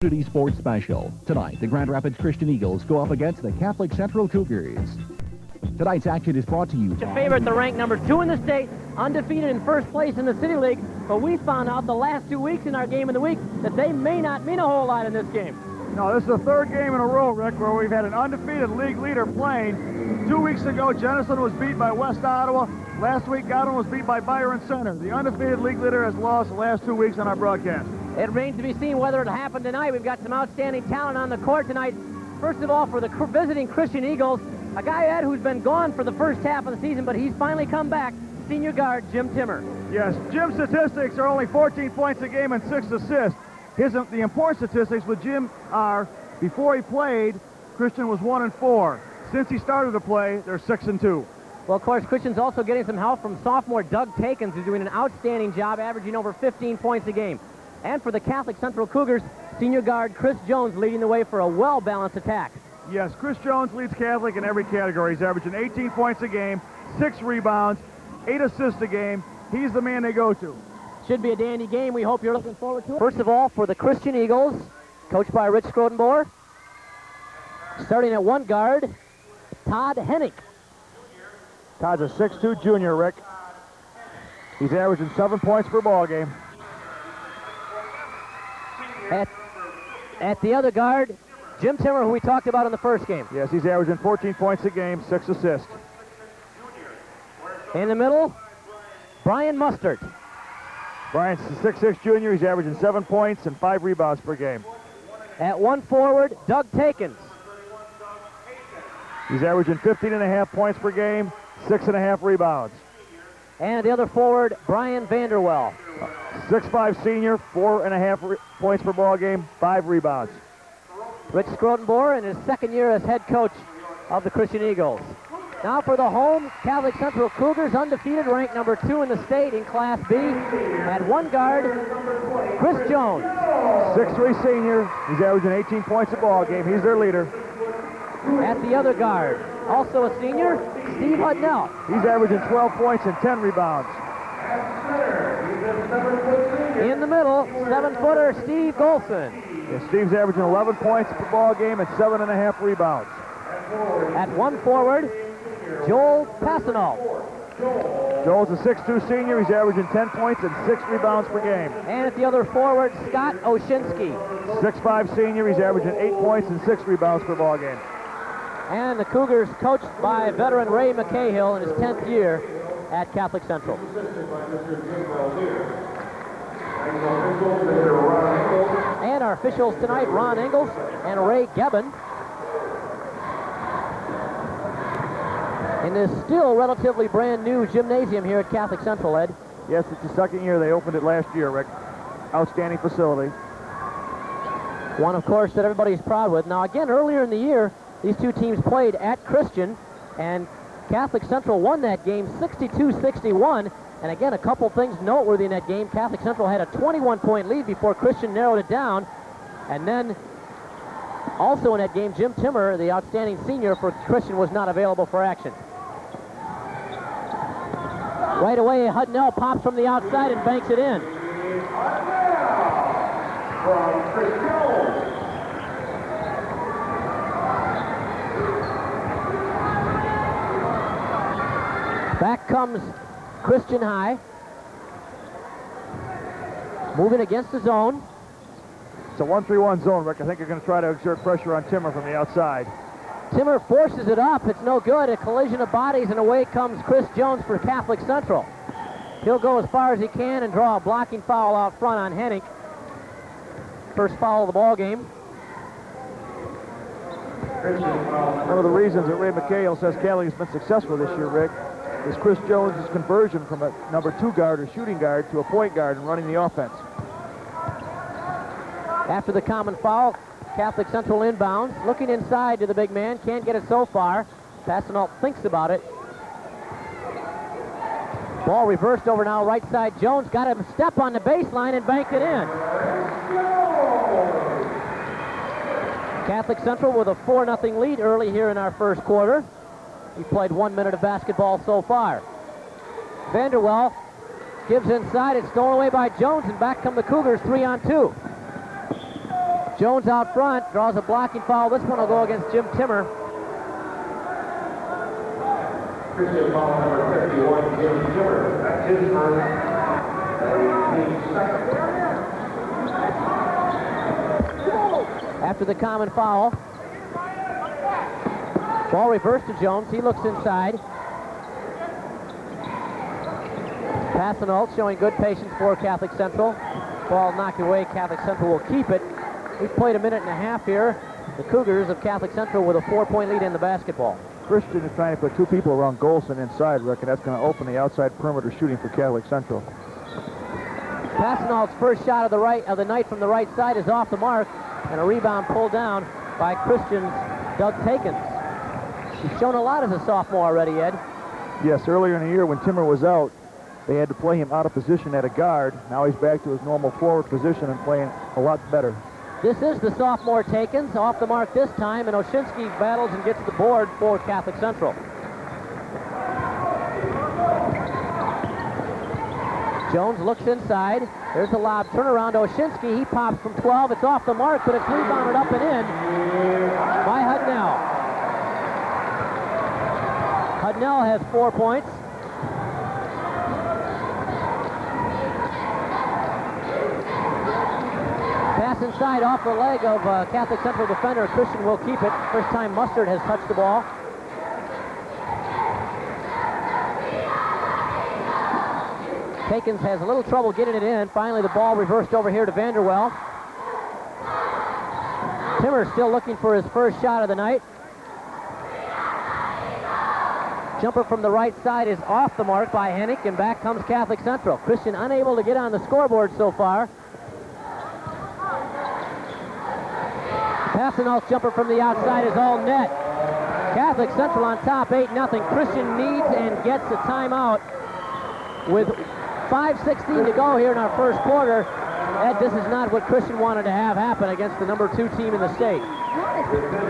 Community Sports Special. Tonight, the Grand Rapids Christian Eagles go up against the Catholic Central Cougars. Tonight's action is brought to you by... favorite, the ranked number 2 in the state, undefeated in first place in the City League, but we found out the last 2 weeks in our game of the week that they may not mean a whole lot in this game. No, this is the third game in a row, Rick, where we've had an undefeated league leader playing. 2 weeks ago, Jenison was beat by West Ottawa. Last week, Godwin was beat by Byron Center. The undefeated league leader has lost the last 2 weeks on our broadcast. It remains to be seen whether it'll happen tonight. We've got some outstanding talent on the court tonight. First of all, for the visiting Christian Eagles, a guy, Ed, who's been gone for the first half of the season, but he's finally come back, senior guard Jim Timmer. Yes, Jim's statistics are only 14 points a game and 6 assists. The important statistics with Jim are, before he played, Christian was 1-4. Since he started to play, they're 6-2. Well, of course, Christian's also getting some help from sophomore Doug Takins, who's doing an outstanding job, averaging over 15 points a game. And for the Catholic Central Cougars, senior guard Chris Jones leading the way for a well-balanced attack. Yes, Chris Jones leads Catholic in every category. He's averaging 18 points a game, 6 rebounds, 8 assists a game. He's the man they go to. Should be a dandy game. We hope you're looking forward to it. First of all, for the Christian Eagles, coached by Rich Skrodenboer, starting at one guard, Todd Hennick. Todd's a 6'2 junior, Rick. He's averaging 7 points per ball game. At the other guard, Jim Timmer, who we talked about in the first game. Yes, he's averaging 14 points a game, 6 assists. In the middle, Brian Mustard. Brian's a 6'6 junior. He's averaging 7 points and 5 rebounds per game. At one forward, Doug Takins. He's averaging 15.5 points per game, 6.5 rebounds. And the other forward, Brian Vanderwell. 6'5 senior, 4.5 points per ball game, 5 rebounds. Rich Skrodenboer in his second year as head coach of the Christian Eagles. Now for the home Catholic Central Cougars, undefeated, ranked number 2 in the state in Class B. At one guard, Chris Jones. 6'3 senior. He's averaging 18 points a ball game. He's their leader. At the other guard, also a senior, Steve Hudnell. He's averaging 12 points and 10 rebounds. In the middle, 7-footer Steve Golson. Yeah, Steve's averaging 11 points per ball game and 7.5 rebounds. At one forward, Joel Passanow. Joel's a 6'2 senior. He's averaging 10 points and 6 rebounds per game. And at the other forward, Scott Oshinsky. 6'5 senior. He's averaging 8 points and 6 rebounds per ball game. And the Cougars coached by veteran Ray McCahill in his 10th year at Catholic Central. And our officials tonight, Ron Engels and Ray Gebbin. In this still relatively brand new gymnasium here at Catholic Central, Ed. Yes, it's the second year. They opened it last year, Rick. Outstanding facility. One, of course, that everybody's proud with. Now, again, earlier in the year, these two teams played at Christian, and Catholic Central won that game 62-61. And again, a couple things noteworthy in that game. Catholic Central had a 21-point lead before Christian narrowed it down. And then also in that game, Jim Timmer, the outstanding senior for Christian, was not available for action. Right away, Hudnell pops from the outside and banks it in. Back comes Christian High. Moving against the zone. It's a 1-3-1 zone, Rick. I think they're going to try to exert pressure on Timmer from the outside. Timmer forces it up. It's no good. A collision of bodies, and away comes Chris Jones for Catholic Central. He'll go as far as he can and draw a blocking foul out front on Hennick. First foul of the ball game. One of the reasons that Ray McCahill says Catholic has been successful this year, Rick, is Chris Jones' conversion from a number 2 guard or shooting guard to a point guard and running the offense. After the common foul, Catholic Central inbounds. Looking inside to the big man. Can't get it so far. Passanow thinks about it. Ball reversed over now, right side. Jones got him step on the baseline and banked it in. Catholic Central with a 4-0 lead early here in our first quarter. We played 1 minute of basketball so far. Vanderwell gives inside. It's stolen away by Jones, and back come the Cougars 3-on-2. Jones out front, draws a blocking foul. This one will go against Jim Timmer. Christian foul number 51, Jim Timmer. That's his first. After the common foul, ball reversed to Jones. He looks inside. Passanolt showing good patience for Catholic Central. Ball knocked away. Catholic Central will keep it. We've played a minute and a half here. The Cougars of Catholic Central with a 4-point lead in the basketball. Christian is trying to put two people around Golson inside, Rick, and that's going to open the outside perimeter shooting for Catholic Central. Passanalt's first shot of the night from the right side is off the mark, and a rebound pulled down by Christian's Doug Takins. He's shown a lot as a sophomore already, Ed. Yes, earlier in the year when Timmer was out, they had to play him out of position at a guard. Now he's back to his normal forward position and playing a lot better. This is the sophomore Takins, off the mark this time, and Oshinsky battles and gets the board for Catholic Central. Jones looks inside. There's the lob. Turnaround to Oshinsky. He pops from 12. It's off the mark, but it's rebounded up and in by Hudnell. Hudnell has 4 points. Pass inside off the leg of Catholic Central defender. Christian will keep it. First time Mustard has touched the ball. Takins has a little trouble getting it in. Finally, the ball reversed over here to Vanderwell. Timmer still looking for his first shot of the night. Jumper from the right side is off the mark by Hennick, and back comes Catholic Central. Christian unable to get on the scoreboard so far. Passanalt's jumper from the outside is all net. Catholic Central on top, 8-0. Christian needs and gets a timeout with 5:16 to go here in our first quarter. Ed, this is not what Christian wanted to have happen against the number 2 team in the state.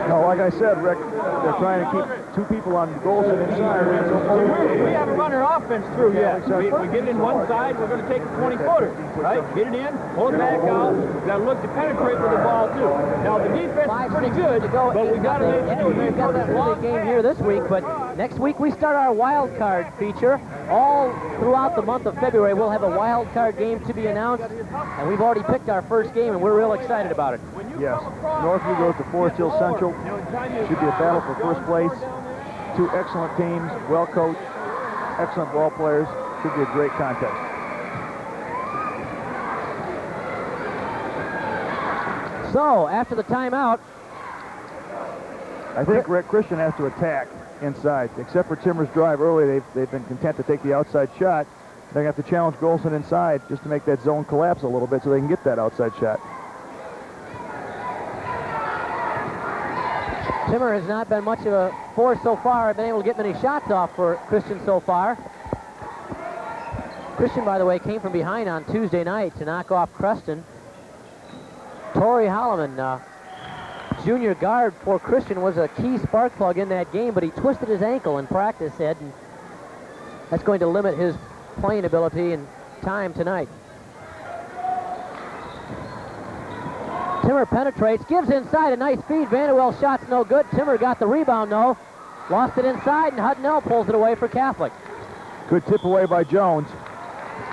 No, like I said, Rick, they're trying to keep two people on Golson inside. We haven't run our offense through yet. We get it in one side, we're going to take a 20-footer, right? Get it in, pull it back out. Got to look to penetrate with the ball, too. Now, the defense is pretty good, but we got to make sure we've got that early game here this week, but next week we start our wild card feature. All throughout the month of February, we'll have a wild card game to be announced, and we've already picked our first game, and we're real excited about it. Yes, Northview goes to Forest Hill Central. Should be a battle for first place. Two excellent teams, well coached, excellent ball players. Should be a great contest. So, after the timeout, I think Rick Christian has to attack inside. Except for Timmer's drive early, they've been content to take the outside shot. They're going to have to challenge Golson inside just to make that zone collapse a little bit so they can get that outside shot. Timmer has not been much of a force so far. Been able to get many shots off for Christian so far. Christian, by the way, came from behind on Tuesday night to knock off Creston. Torrey Holloman, junior guard for Christian, was a key spark plug in that game, but he twisted his ankle in practice, Ed, and that's going to limit his playing ability and time tonight. Timmer penetrates, gives inside, a nice feed. Vanderwell shot's no good. Timmer got the rebound, though. Lost it inside, and Hudnell pulls it away for Catholic. Good tip away by Jones.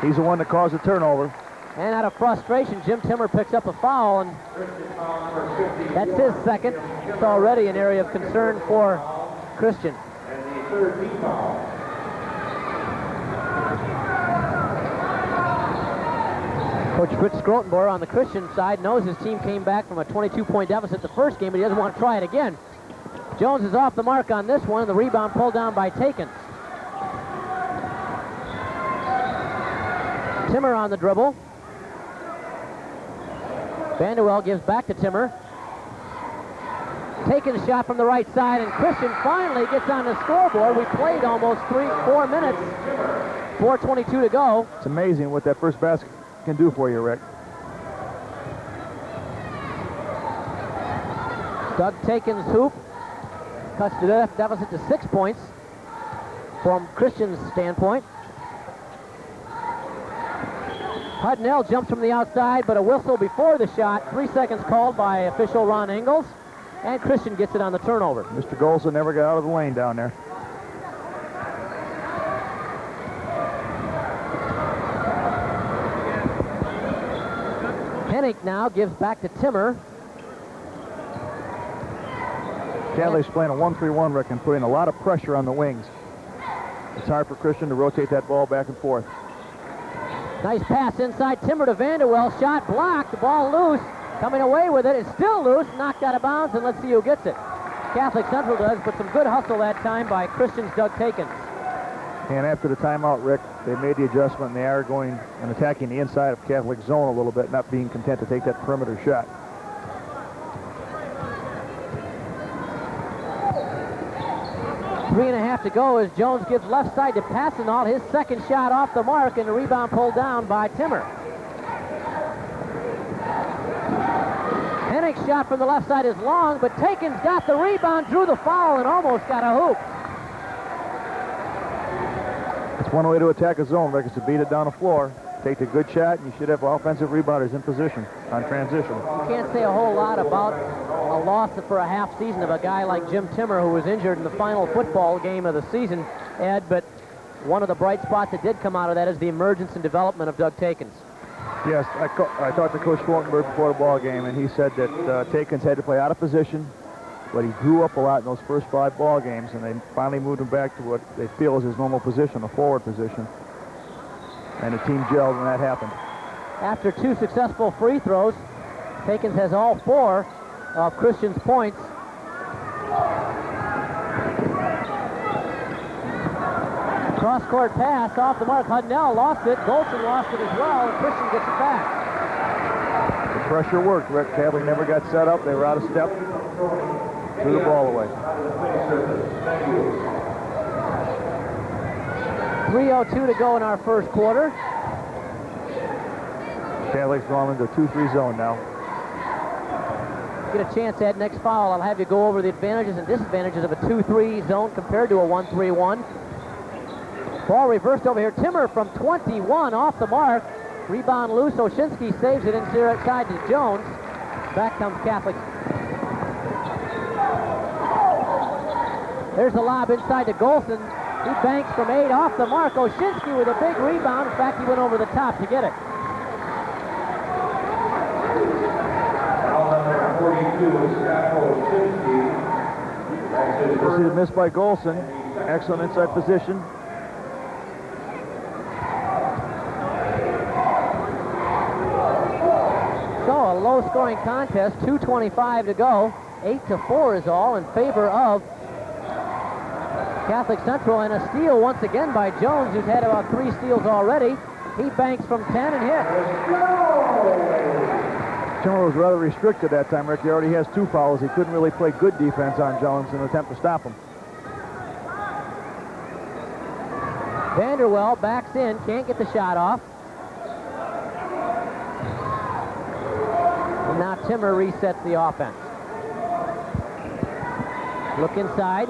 He's the one that caused the turnover. And out of frustration, Jim Timmer picks up a foul, and that's his second. It's already an area of concern for Christian. And the third team foul. Coach Fritz Grotenboer on the Christian side knows his team came back from a 22-point deficit the first game, but he doesn't want to try it again. Jones is off the mark on this one, and the rebound pulled down by Takins. Timmer on the dribble. Vanderwell gives back to Timmer. Taking a shot from the right side, and Christian finally gets on the scoreboard. We played almost 4 minutes. 4:22 to go. It's amazing what that first basket can do for you, Rick. Doug Takins' hoop cuts the deficit to 6 points from Christian's standpoint. Hudnell jumps from the outside, but a whistle before the shot. 3 seconds called by official Ron Ingalls. And Christian gets it on the turnover. Mr. Golson never got out of the lane down there. Hennick now gives back to Timmer. Catlett's playing a 1-3-1, Rick, and putting a lot of pressure on the wings. It's hard for Christian to rotate that ball back and forth. Nice pass inside. Timmer to Vanderwell. Shot blocked. The ball loose. Coming away with it. It's still loose. Knocked out of bounds, and let's see who gets it. Catholic Central does, but some good hustle that time by Christian's Doug Takins. And after the timeout, Rick, they made the adjustment, and they are going and attacking the inside of Catholic zone a little bit, not being content to take that perimeter shot. Three and a half to go as Jones gives left side to Passanal. His second shot off the mark, and the rebound pulled down by Timmer. Hennick's shot from the left side is long, but Takins got the rebound, drew the foul, and almost got a hoop. It's one way to attack a zone, Rick, is to beat it down the floor. Take a good shot, and you should have offensive rebounders in position on transition. You can't say a whole lot about a loss for a half season of a guy like Jim Timmer, who was injured in the final football game of the season, Ed, but one of the bright spots that did come out of that is the emergence and development of Doug Takins. Yes, I talked to Coach Schwartenberg before the ball game, and he said that Takins had to play out of position, but he grew up a lot in those first 5 ball games, and they finally moved him back to what they feel is his normal position, a forward position. And the team gelled when that happened. After 2 successful free throws, Takins has all 4 of Christian's points. Cross-court pass off the mark. Hudnell lost it. Golson lost it as well, and Christian gets it back. The pressure worked, Rick. Catholic never got set up. They were out of step. Threw the ball away. 3:02 to go in our first quarter. Catholic's gone into a 2-3 zone now. Get a chance at next foul. I'll have you go over the advantages and disadvantages of a 2-3 zone compared to a 1-3-1. Ball reversed over here. Timmer from 21 off the mark. Rebound loose. Oshinsky saves it inside to Jones. Back comes Catholic. There's the lob inside to Golson. He banks from 8 off the mark. Oshinsky with a big rebound. In fact, he went over the top to get it. This is a miss by Golson. Excellent inside position. So a low-scoring contest. 2:25 to go. 8-4 is all in favor of Catholic Central, and a steal once again by Jones, who's had about 3 steals already. He banks from 10 and hits. Timmer was rather restricted that time, Rick. He already has 2 fouls. He couldn't really play good defense on Jones in an attempt to stop him. Vanderwell backs in, can't get the shot off. And now Timmer resets the offense. Look inside.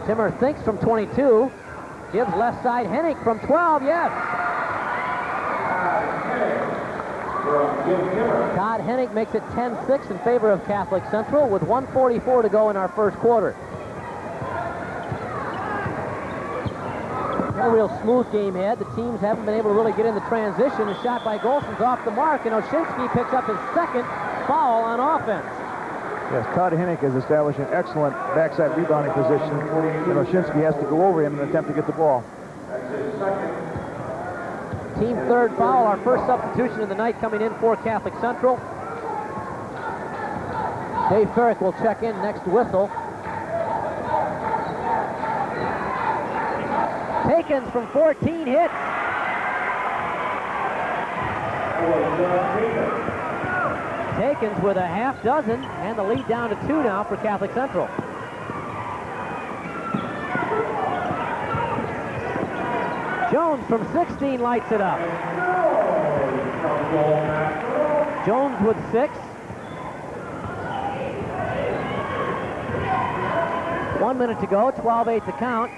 Timmer thinks from 22. Gives left side. Hennick from 12. Yes. Todd Hennick makes it 10-6 in favor of Catholic Central with 1:44 to go in our first quarter. A real smooth game ahead. The teams haven't been able to really get in the transition. A shot by Golson's off the mark, and Oshinsky picks up his second foul on offense. Yes, Todd Hennick has established an excellent backside rebounding position, and Oshinsky has to go over him in an attempt to get the ball. Team third foul, our first substitution of the night coming in for Catholic Central. Dave Ferrick will check in next whistle. Takins from 14 hits. Takins with a half dozen, and the lead down to 2 now for Catholic Central. Jones from 16 lights it up. Jones with 6. 1 minute to go, 12-8 to count.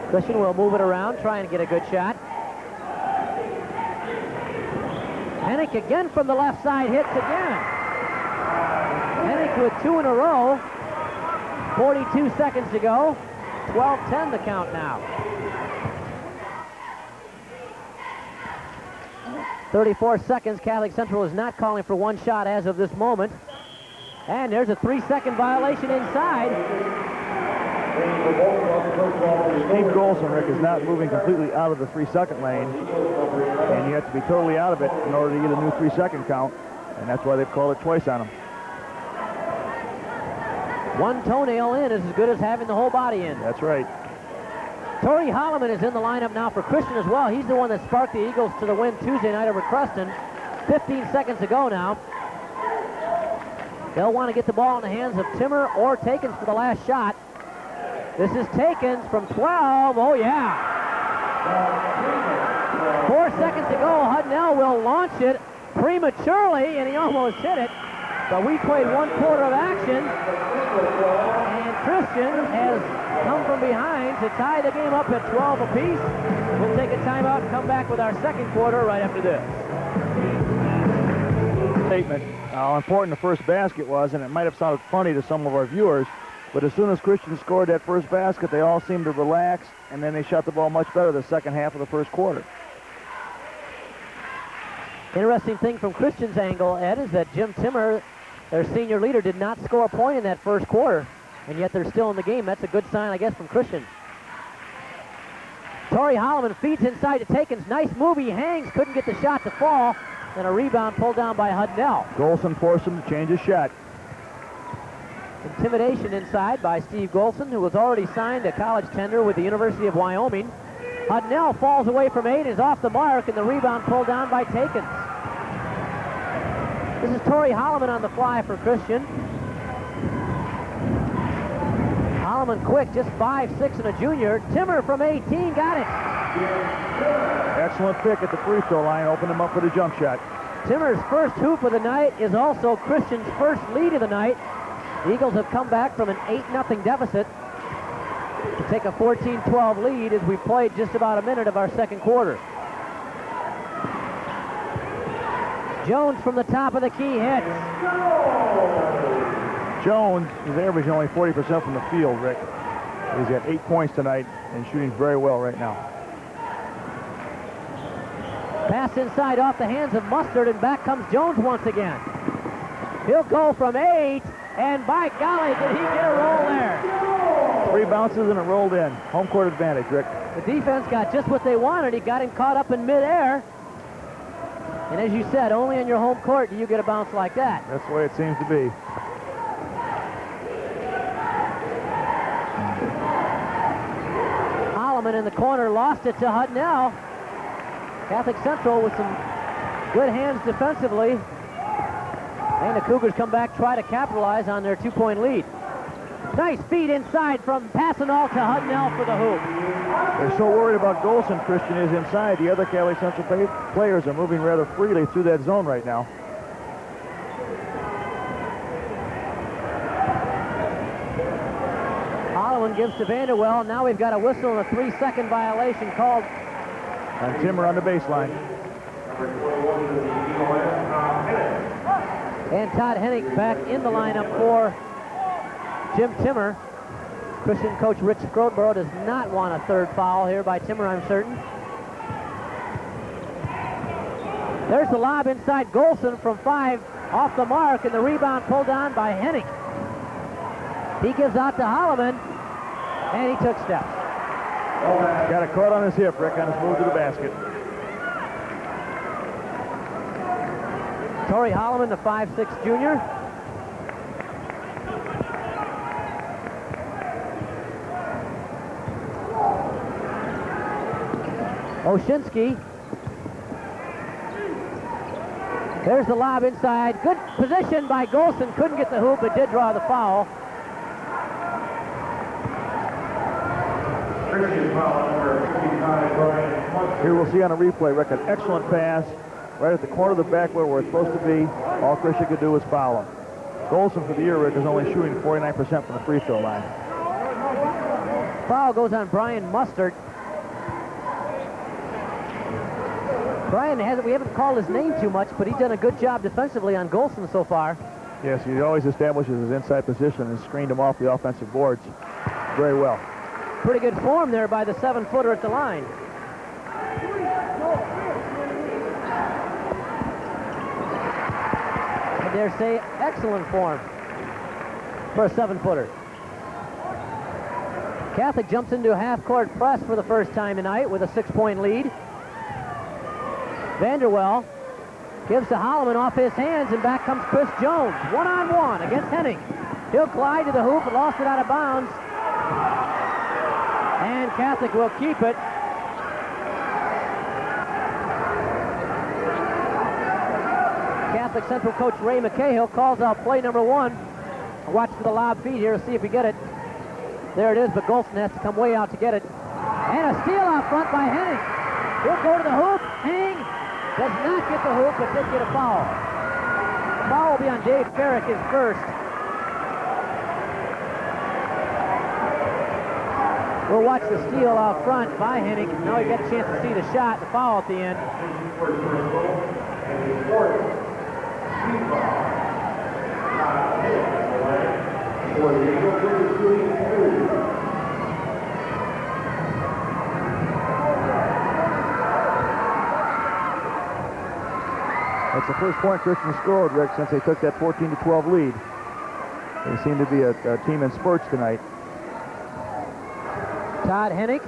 Christian will move it around, try and get a good shot. Hennick again from the left side, hits again. Hennick with 2 in a row. 42 seconds to go. 12-10 the count now. 34 seconds. Catholic Central is not calling for one shot as of this moment. And there's a 3-second violation inside. Steve Golson, Rick, is not moving completely out of the 3-second lane. And you have to be totally out of it in order to get a new 3-second count. And that's why they've called it twice on him. One toenail in is as good as having the whole body in. That's right. Torrey Holloman is in the lineup now for Christian as well. He's the one that sparked the Eagles to the win Tuesday night over Creston. 15 seconds to go now. They'll want to get the ball in the hands of Timmer or Takins for the last shot. This is Takins from 12. Oh, yeah. 4 seconds to go. Hudnell will launch it prematurely, and he almost hit it. But we played 1 quarter of action, and Christian has come from behind to tie the game up at 12 apiece. We'll take a timeout and come back with our second quarter right after this. Statement how important the first basket was, and it might have sounded funny to some of our viewers, but as soon as Christian scored that first basket, they all seemed to relax, and then they shot the ball much better the second half of the first quarter. Interesting thing from Christian's angle, Ed, is that Jim Timmer, their senior leader, did not score a point in that first quarter, and yet they're still in the game. That's a good sign, I guess, from Christian. Torrey Holloman feeds inside to Takins. Nice move. He hangs, couldn't get the shot to fall, and a rebound pulled down by Hudnell. Golson forced him to change his shot. Intimidation inside by Steve Golson, who was already signed a college tender with the University of Wyoming. Hudnell falls away from 8, is off the mark, and the rebound pulled down by Takins. This is Torrey Holloman on the fly for Christian. Holloman quick, just 5'6" and a junior. Timmer from 18, got it. Excellent pick at the free throw line, opened him up for the jump shot. Timmer's first hoop of the night is also Christian's first lead of the night. The Eagles have come back from an 8-0 deficit to take a 14-12 lead as we played just about a minute of our second quarter. Jones from the top of the key hits. Jones is averaging only 40% from the field, Rick. He's got 8 points tonight and shooting very well right now. Pass inside off the hands of Mustard, and back comes Jones once again. He'll go from 8, and by golly, did he get a roll there. 3 bounces and it rolled in. Home court advantage, Rick. The defense got just what they wanted. He got him caught up in midair. And as you said, only on your home court do you get a bounce like that. That's the way it seems to be. Holloman in the corner lost it to Hudnell. Catholic Central with some good hands defensively. And the Cougars come back, try to capitalize on their 2-point lead. Nice feed inside from Passanal to Hudnell for the hoop. They're so worried about Golson. Christian is inside. The other Catholic Central players are moving rather freely through that zone right now. Holloman gives to Vanderwell. Now we've got a whistle and a 3-second violation called. And Timmer on the baseline. And Todd Hennick back in the lineup for Jim Timmer. Christian coach Rich Scrodeboro does not want a third foul here by Timmer, I'm certain. There's the lob inside. Golson from 5 off the mark, and the rebound pulled down by Hennick. He gives out to Holloman, and he took steps. Got it caught on his hip, Rick, on his move to the basket. Torrey Holloman, the 5'6" junior. Oshinsky. There's the lob inside. Good position by Golson. Couldn't get the hoop, but did draw the foul. Here we'll see on a replay, Rick, an excellent pass right at the corner of the backboard where it's supposed to be. All Christian could do was foul him. Golson for the year, Rick, is only shooting 49% from the free throw line. Foul goes on Brian Mustard. Brian, we haven't called his name too much, but he's done a good job defensively on Golson so far. Yes, he always establishes his inside position and screened him off the offensive boards very well. Pretty good form there by the 7-footer at the line. I dare say excellent form for a 7-footer. Catholic jumps into a half-court press for the first time tonight with a 6-point lead. Vanderwell gives to Holloman off his hands, and back comes Chris Jones. One-on-one against Henning. He'll glide to the hoop, but lost it out of bounds. And Catholic will keep it. Catholic Central coach Ray McCahill calls out play number 1. Watch for the lob feed here to see if we get it. There it is, but Golson has to come way out to get it. And a steal out front by Henning. He'll go to the hoop. Henning does not get the hoop, but did get a foul. The foul will be on Dave Farrick, his first. We'll watch the steal out front by Henning. Now we get a chance to see the shot, the foul at the end. That's the first point Christian scored, Rick, since they took that 14-12 lead. They seem to be a team in spurts tonight. Todd Hennig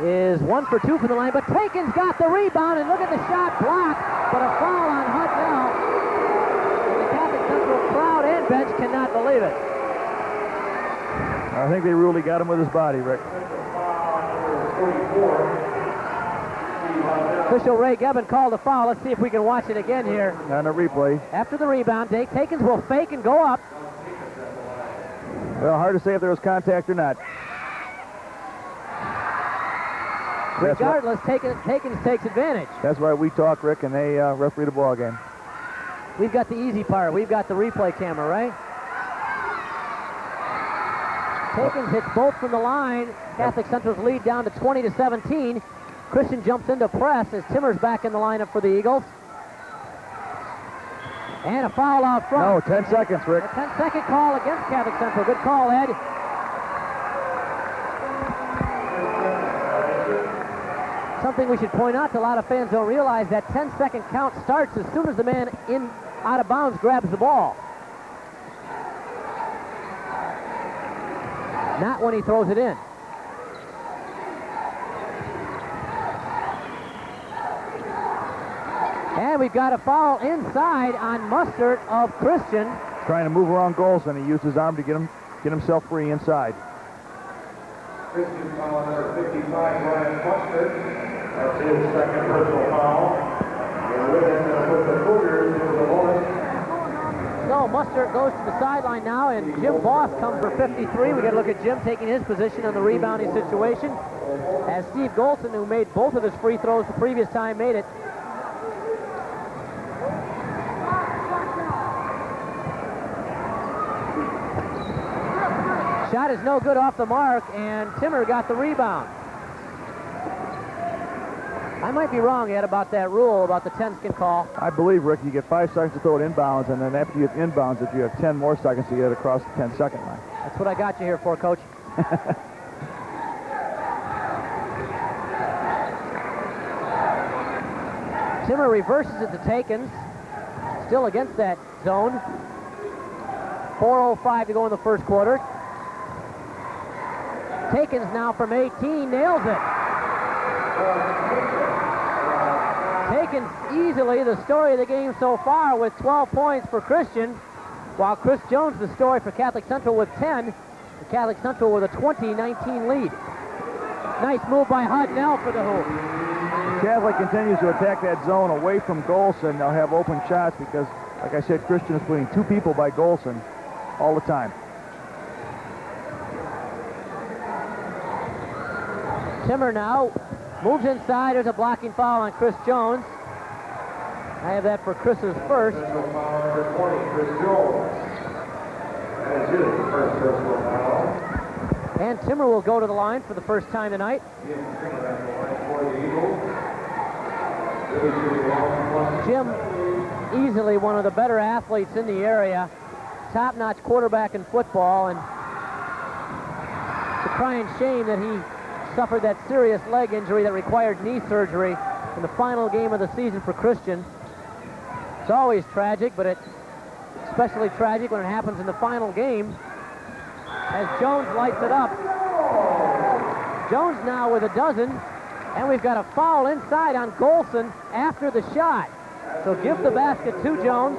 is 1 for 2 from the line, but Taken's got the rebound, and look at the shot blocked, but a foul on Hudnell. The Catholic Central crowd and bench cannot believe it. I think they really got him with his body, Rick. Official Ray Gebbin called a foul. Let's see if we can watch it again here. On a replay. After the rebound, Takens will fake and go up. Well, hard to say if there was contact or not. Regardless, Takens takes advantage. That's why we talk, Rick, and they referee the ball game. We've got the easy part. We've got the replay camera, right? Takens hits both from the line. Catholic Central's lead down to 20-17. Christian jumps into press as Timmer's back in the lineup for the Eagles. And a foul out front. No, 10 seconds, Rick. A 10-second call against Catholic Central. Good call, Ed. Something we should point out to a lot of fans don't realize, that 10-second count starts as soon as the man out of bounds grabs the ball. Not when he throws it in. And we've got a foul inside on Mustard of Christian. Trying to move around goals, and he used his arm to get himself free inside. Christian foul number 55, Brian Mustard. That's his second personal foul. And with the Cougars, it was the lowest. So Mustard goes to the sideline now, and Jim Voss comes for 53. We got to look at Jim taking his position on the rebounding situation, as Steve Golson, who made both of his free throws the previous time, made it. Shot is no good off the mark, and Timmer got the rebound. I might be wrong, Ed, about that rule, about the 10-second call. I believe, Rick, you get 5 seconds to throw it inbounds, and then after you get inbounds, if you have 10 more seconds to get it across the 10-second line. That's what I got you here for, Coach. Timmer reverses it to Takens. Still against that zone. 4:05 to go in the first quarter. Takens now from 18, nails it. Takens easily the story of the game so far with 12 points for Christian, while Chris Jones the story for Catholic Central with 10. The Catholic Central with a 20-19 lead. Nice move by Hudnell for the hoop. Catholic continues to attack that zone away from Golson. They'll have open shots because, like I said, Christian is putting 2 people by Golson all the time. Timmer now moves inside. There's a blocking foul on Chris Jones. I have that for Chris's first. And Timmer will go to the line for the first time tonight. Jim, easily one of the better athletes in the area, top-notch quarterback in football, and it's a crying shame that he suffered that serious leg injury that required knee surgery in the final game of the season for Christian. It's always tragic, but it's especially tragic when it happens in the final game as Jones lights it up. Jones now with a dozen, and we've got a foul inside on Golson after the shot. So give the basket to Jones.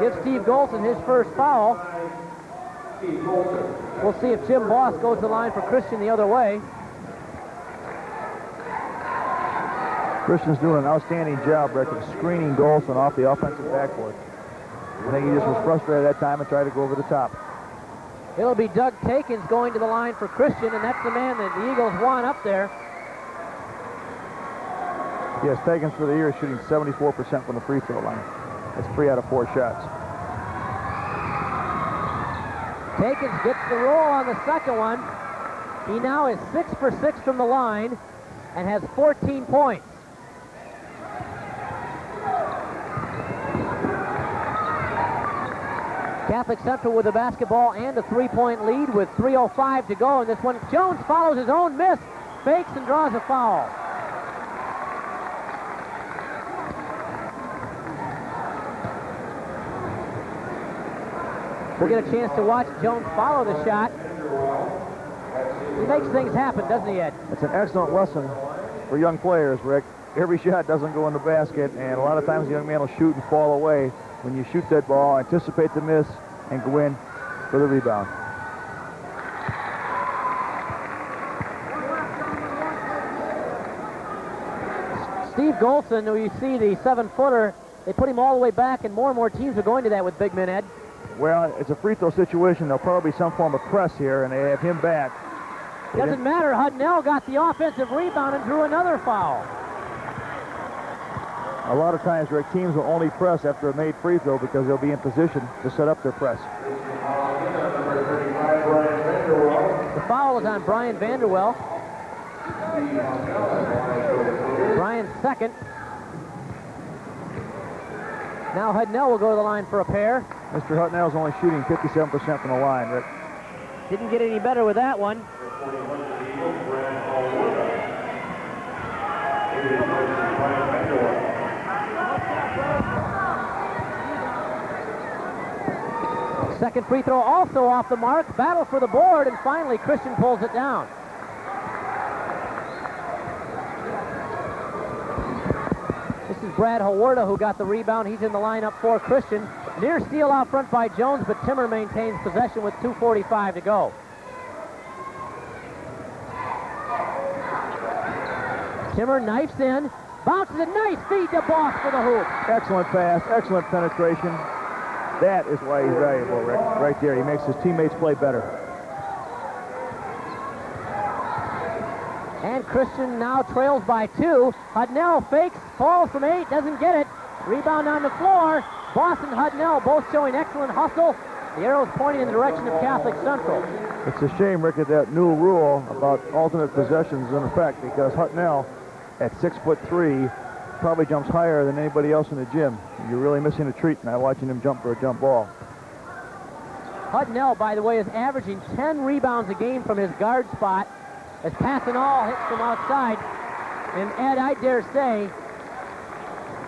Give Steve Golson his first foul. We'll see if Jim Boss goes to the line for Christian the other way. Christian's doing an outstanding job, Rick, of screening Golson off the offensive backboard. I think he just was frustrated at that time and tried to go over the top. It'll be Doug Takins going to the line for Christian, and that's the man that the Eagles want up there. Yes, Takins for the year is shooting 74% from the free throw line. That's 3 out of 4 shots. Takins gets the roll on the second one. He now is 6 for 6 from the line and has 14 points. Catholic Central with the basketball and a 3-point lead with 3:05 to go in this one. Jones follows his own miss, fakes and draws a foul. We'll get a chance to watch Jones follow the shot. He makes things happen, doesn't he, Ed? It's an excellent lesson for young players, Rick. Every shot doesn't go in the basket, and a lot of times the young man will shoot and fall away. When you shoot that ball, anticipate the miss and go in for the rebound. Steve Golson, who you see the 7-footer, they put him all the way back, and more teams are going to that with big men, Ed. Well, it's a free throw situation. There'll probably be some form of press here, and they have him back. Doesn't matter. Hudnell got the offensive rebound and drew another foul. A lot of times, Rick, teams will only press after a made free throw because they'll be in position to set up their press. The foul is on Brian Vanderwell. Brian's second. Now Hudnell will go to the line for a pair. Mr. Hudnell's only shooting 57% from the line, Rick. Didn't get any better with that one. Second free throw also off the mark. Battle for the board, and finally Christian pulls it down. This is Brad Hawarda who got the rebound. He's in the lineup for Christian. Near steal out front by Jones, but Timmer maintains possession with 2:45 to go. Timmer knifes in, bounces a nice feed to Boss for the hoop. Excellent pass, excellent penetration. That is why he's valuable, Rick. Right there, he makes his teammates play better. And Christian now trails by 2. Hudnell fakes, falls from 8, doesn't get it. Rebound on the floor. Boss and Hudnell both showing excellent hustle. The arrow's pointing in the direction of Catholic Central. It's a shame, Rick, that new rule about alternate possessions is in effect because Hudnell, at 6'3", probably jumps higher than anybody else in the gym. You're really missing a treat now watching him jump for a jump ball. Hudnell, by the way, is averaging 10 rebounds a game from his guard spot as Passanal hits from outside. And Ed, I dare say,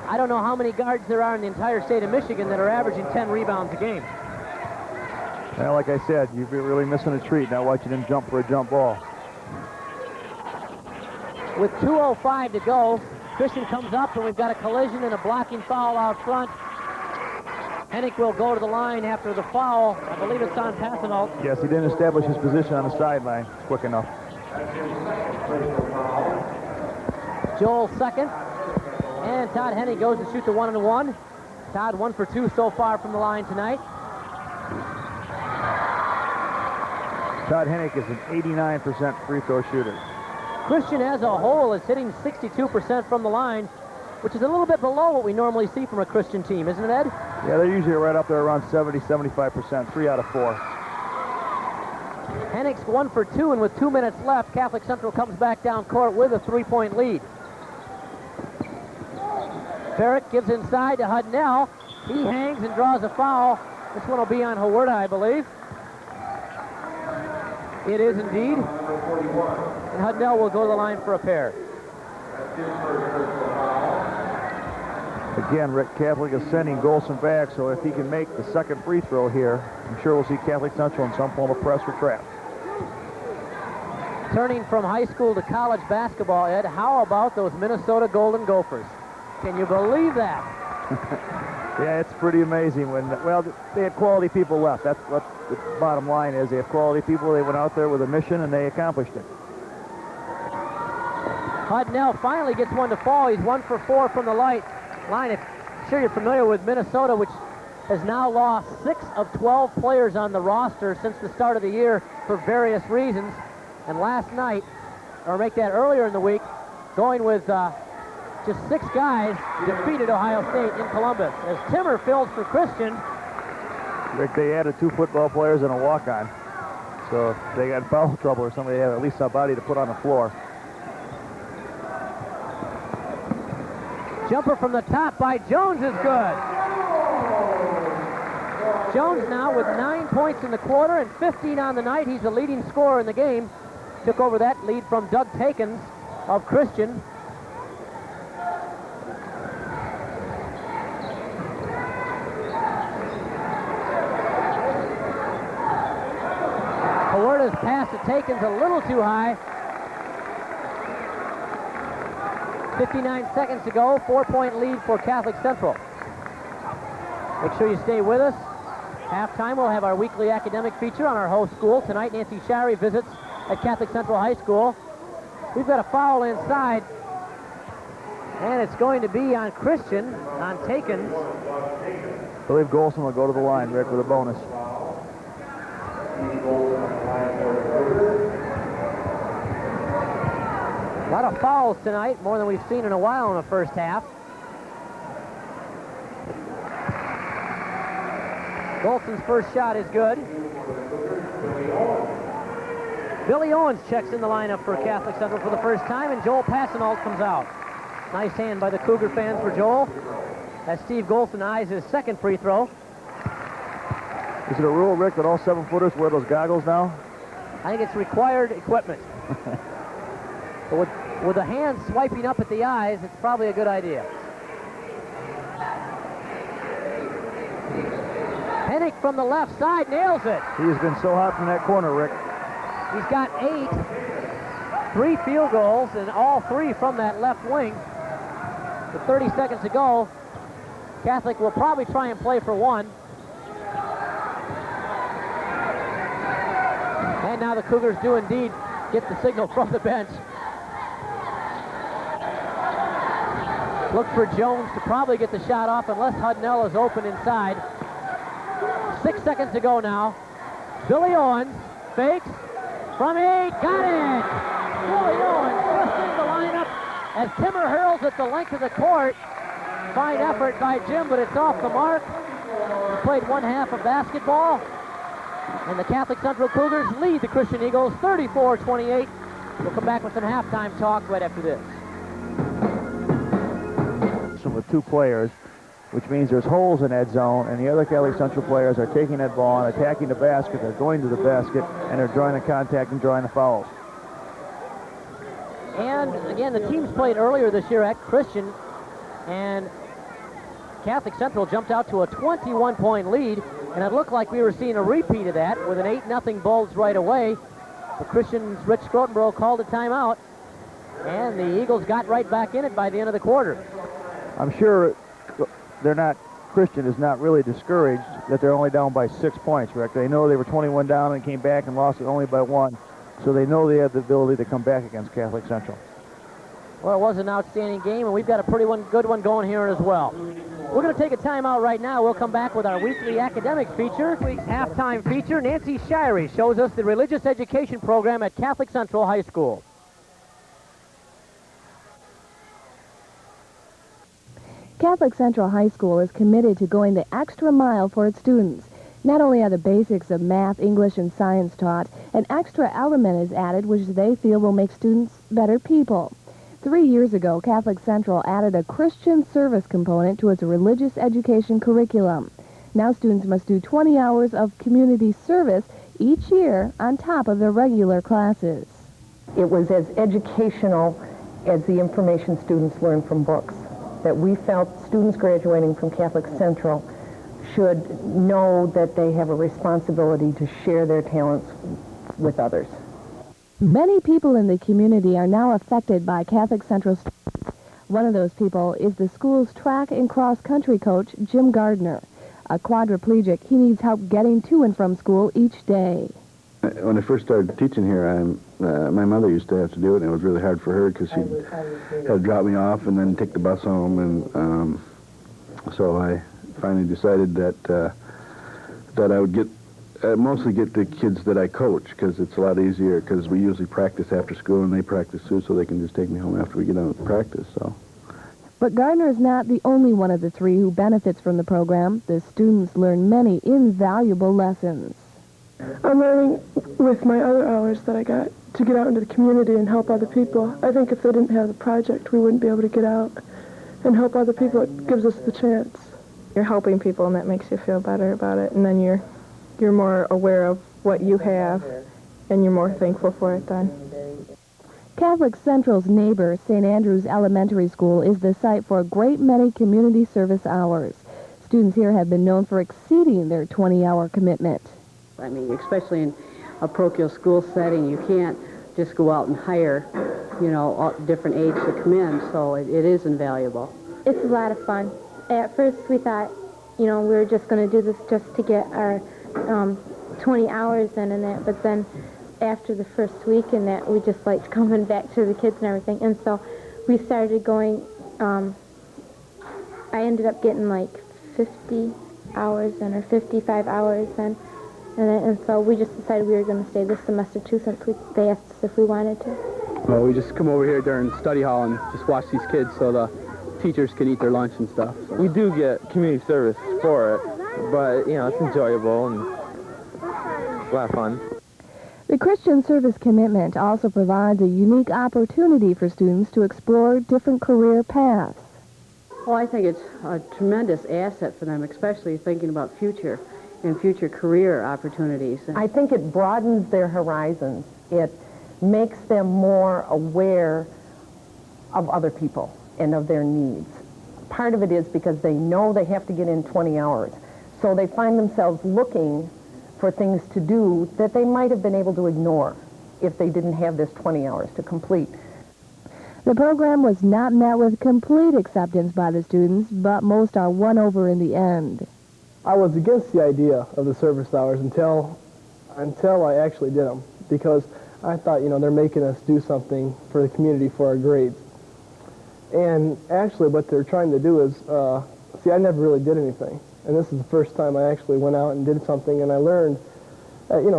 I don't know how many guards there are in the entire state of Michigan that are averaging 10 rebounds a game. Well, like I said, you're really missing a treat now watching him jump for a jump ball. With 2:05 to go, Christian comes up, and we've got a collision and a blocking foul out front. Hennick will go to the line after the foul. I believe it's on Passanal. Yes, he didn't establish his position on the sideline quick enough. Joel second. And Todd Hennick goes to shoot the 1-and-1. Todd 1 for 2 so far from the line tonight. Todd Hennick is an 89% free throw shooter. Christian as a whole is hitting 62% from the line, which is a little bit below what we normally see from a Christian team, isn't it, Ed? Yeah, they're usually right up there around 70, 75%, 3 out of 4. Hennick's 1 for 2, and with 2 minutes left, Catholic Central comes back down court with a 3-point lead. Barrett gives inside to Hudnell. He hangs and draws a foul. This one will be on Hawarda, I believe. It is indeed. And Hudnell will go to the line for a pair. Again, Rick, Catholic is sending Golson back, so if he can make the second free throw here, I'm sure we'll see Catholic Central in some form of press or trap. Turning from high school to college basketball, Ed, how about those Minnesota Golden Gophers? Can you believe that? Yeah, it's pretty amazing. Well, they had quality people left. That's what the bottom line is. They have quality people. They went out there with a mission, and they accomplished it. Hudnell finally gets one to fall. He's 1 for 4 from the line. I'm sure you're familiar with Minnesota, which has now lost 6 of 12 players on the roster since the start of the year for various reasons. And last night, or make that earlier in the week, going with just 6 guys, defeated Ohio State in Columbus. As Timmer fills for Christian. Rick, they added 2 football players and a walk-on. So if they got foul trouble or somebody, they have at least somebody to put on the floor. Jumper from the top by Jones is good. Jones now with 9 points in the quarter and 15 on the night. He's the leading scorer in the game. Took over that lead from Doug Takins of Christian. Hawarda's pass to Takins a little too high. 59 seconds to go, 4-point lead for Catholic Central. Make sure you stay with us. Halftime, we'll have our weekly academic feature on our host school. Tonight, Nancy Shirey visits at Catholic Central High School. We've got a foul inside, and it's going to be on Christian, on Takins. I believe Golson will go to the line, Rick, with a bonus. A lot of fouls tonight, more than we've seen in a while in the first half. Golson's first shot is good. Billy Owens checks in the lineup for Catholic Central for the first time, and Joel Passanalt comes out. Nice hand by the Cougar fans for Joel, as Steve Golson eyes his second free throw. Is it a rule, Rick, that all 7-footers wear those goggles now? I think it's required equipment. But with the hand swiping up at the eyes, it's probably a good idea. Hennick from the left side nails it. He has been so hot from that corner, Rick. He's got 8, 3 field goals, and all 3 from that left wing. With 30 seconds to go, Catholic will probably try and play for 1. And now the Cougars do indeed get the signal from the bench. Look for Jones to probably get the shot off unless Hudnell is open inside. 6 seconds to go now. Billy Owens fakes from 8, got it! Billy Owens just in the lineup as Timmer hurls it the length of the court. Fine effort by Jim, but it's off the mark. He played 1 half of basketball, and the Catholic Central Cougars lead the Christian Eagles 34-28. We'll come back with some halftime talk right after this. With 2 players, which means there's holes in that zone, and the other Catholic Central players are taking that ball and attacking the basket. They're going to the basket, and they're drawing the contact and drawing the fouls. And again, the teams played earlier this year at Christian, and Catholic Central jumped out to a 21-point lead, and it looked like we were seeing a repeat of that with an 8-0 Bulls right away. But Christian's Rich Scrotenborough called a timeout, and the Eagles got right back in it by the end of the quarter. I'm sure Christian is not really discouraged that they're only down by 6 points, Rick. They know they were 21 down and came back and lost it only by 1. So they know they have the ability to come back against Catholic Central. Well, it was an outstanding game, and we've got a pretty good one going here as well. We're going to take a timeout right now. We'll come back with our weekly academic feature. Week's halftime feature, Nancy Shirey shows us the religious education program at Catholic Central High School. Catholic Central High School is committed to going the extra mile for its students. Not only are the basics of math, English, and science taught, An extra element is added which they feel will make students better people. 3 years ago, Catholic Central added a Christian service component to its religious education curriculum. Now students must do 20 hours of community service each year on top of their regular classes. It was as educational as the information students learn from books, that we felt students graduating from Catholic Central should know that they have a responsibility to share their talents with others. Many people in the community are now affected by Catholic Central students. One of those people is the school's track and cross-country coach, Jim Gardner. A quadriplegic, he needs help getting to and from school each day. When I first started teaching here, my mother used to have to do it, and it was really hard for her because she had to drop me off and then take the bus home, and so I finally decided that I would mostly get the kids that I coach, because it's a lot easier, because we usually practice after school and they practice too, so they can just take me home after we get done with practice. So. But Gardner is not the only one of the three who benefits from the program. The students learn many invaluable lessons. I'm learning with my other hours that I got to get out into the community and help other people. I think if they didn't have the project, we wouldn't be able to get out and help other people. It gives us the chance. You're helping people, and that makes you feel better about it, and then you're more aware of what you have, and you're more thankful for it then. Catholic Central's neighbor, St. Andrew's Elementary School, is the site for a great many community service hours. Students here have been known for exceeding their 20-hour commitment. I mean, especially in a parochial school setting, you can't just go out and hire, all different aides to come in, so it is invaluable. It's a lot of fun. At first we thought, we were just going to do this just to get our 20 hours in and that, but then after the first week and that, we just liked coming back to the kids and everything, and so we started going, I ended up getting like 50 hours in, or 55 hours in, and so we just decided we were going to stay this semester too, since they asked us if we wanted to. Well, we just come over here during study hall and just watch these kids so the teachers can eat their lunch and stuff. So. We do get community service for it, but, it's enjoyable and it's a lot of fun. The Christian service commitment also provides a unique opportunity for students to explore different career paths. Well, I think it's a tremendous asset for them, especially thinking about future career opportunities. I think it broadens their horizons. It makes them more aware of other people and of their needs. Part of it is because they know they have to get in 20 hours. So they find themselves looking for things to do that they might have been able to ignore if they didn't have this 20 hours to complete. The program was not met with complete acceptance by the students, but most are won over in the end. I was against the idea of the service hours until I actually did them, because I thought, they're making us do something for the community for our grades. And actually what they're trying to do is, I never really did anything. And this is the first time I actually went out and did something, and I learned, I get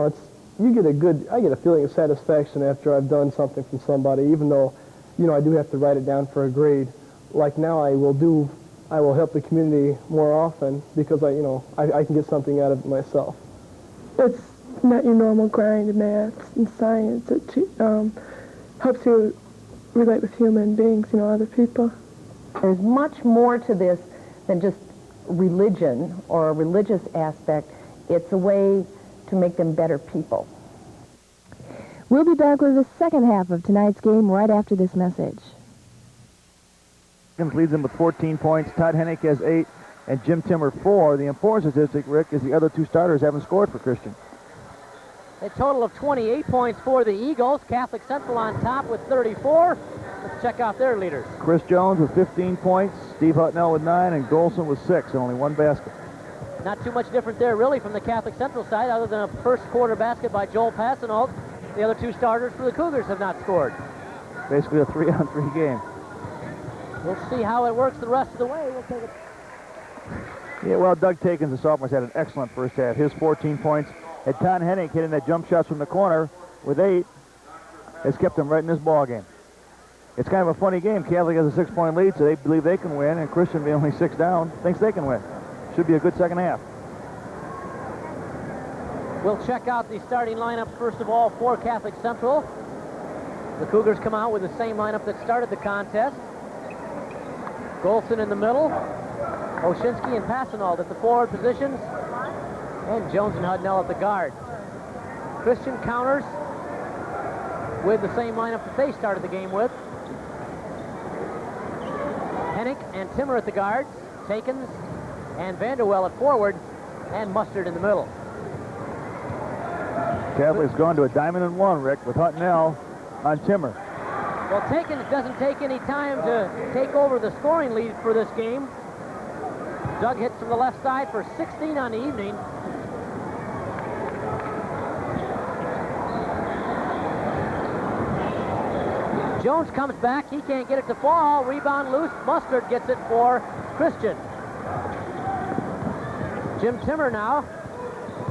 a feeling of satisfaction after I've done something from somebody, even though, I do have to write it down for a grade. Like now I will help the community more often because I can get something out of it myself. It's not your normal grind in math and science. It helps you relate with human beings, other people. There's much more to this than just religion or a religious aspect. It's a way to make them better people. We'll be back with the second half of tonight's game right after this message. Leads them with 14 points. Todd Hennick has 8, and Jim Timmer 4. The important statistic, Rick, is the other two starters haven't scored for Christian. A total of 28 points for the Eagles. Catholic Central on top with 34. Let's check out their leaders. Chris Jones with 15 points, Steve Hutnell with 9, and Golson with 6, and only 1 basket. Not too much different there, really, from the Catholic Central side, other than a first quarter basket by Joel Passanault. The other two starters for the Cougars have not scored. Basically a 3-on-3 game. We'll see how it works the rest of the way. We'll take it. Yeah, well, Doug Takins, the sophomore, had an excellent first half. His 14 points. And Todd Hennick hitting that jump shots from the corner with 8 has kept them right in this ball game. It's kind of a funny game. Catholic has a 6-point lead, so they believe they can win, and Christian, being only 6 down, thinks they can win. Should be a good second half. We'll check out the starting lineup first of all for Catholic Central. The Cougars come out with the same lineup that started the contest. Golson in the middle, Oshinsky and Passanald at the forward positions, and Jones and Hudnell at the guard. Christian counters with the same lineup that they started the game with. Hennick and Timmer at the guards, Takins and Vanderwell at forward, and Mustard in the middle. Catholic's gone to a diamond and one, Rick, with Hudnell on Timmer. Well, Takins doesn't take any time to take over the scoring lead for this game. Doug hits from the left side for 16 on the evening. Jones comes back. He can't get it to fall. Rebound loose. Mustard gets it for Christian. Jim Timmer now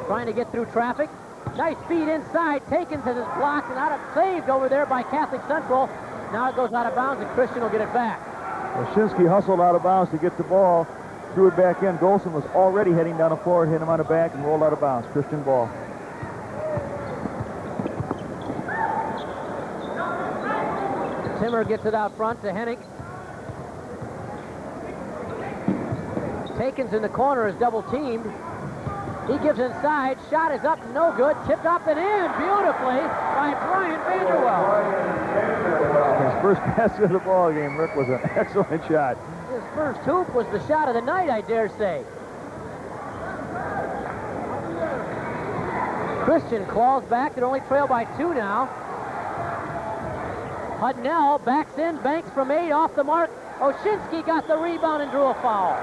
trying to get through traffic. Nice feed inside. Takins has it blocked and saved over there by Catholic Central. Now it goes out of bounds and Christian will get it back. Oshinsky hustled out of bounds to get the ball. Threw it back in. Golson was already heading down the floor, hit him on the back, and rolled out of bounds. Christian ball. Timmer gets it out front to Hennick. Takins in the corner is double teamed. He gives inside. Shot is up, no good. Tipped up and in beautifully by Brian Vanderwell. His first pass of the ball game, Rick, was an excellent shot. His first hoop was the shot of the night, I dare say. Christian claws back. They're only trailed by 2 now. Hudnell backs in, banks from 8 off the mark. Oshinsky got the rebound and drew a foul.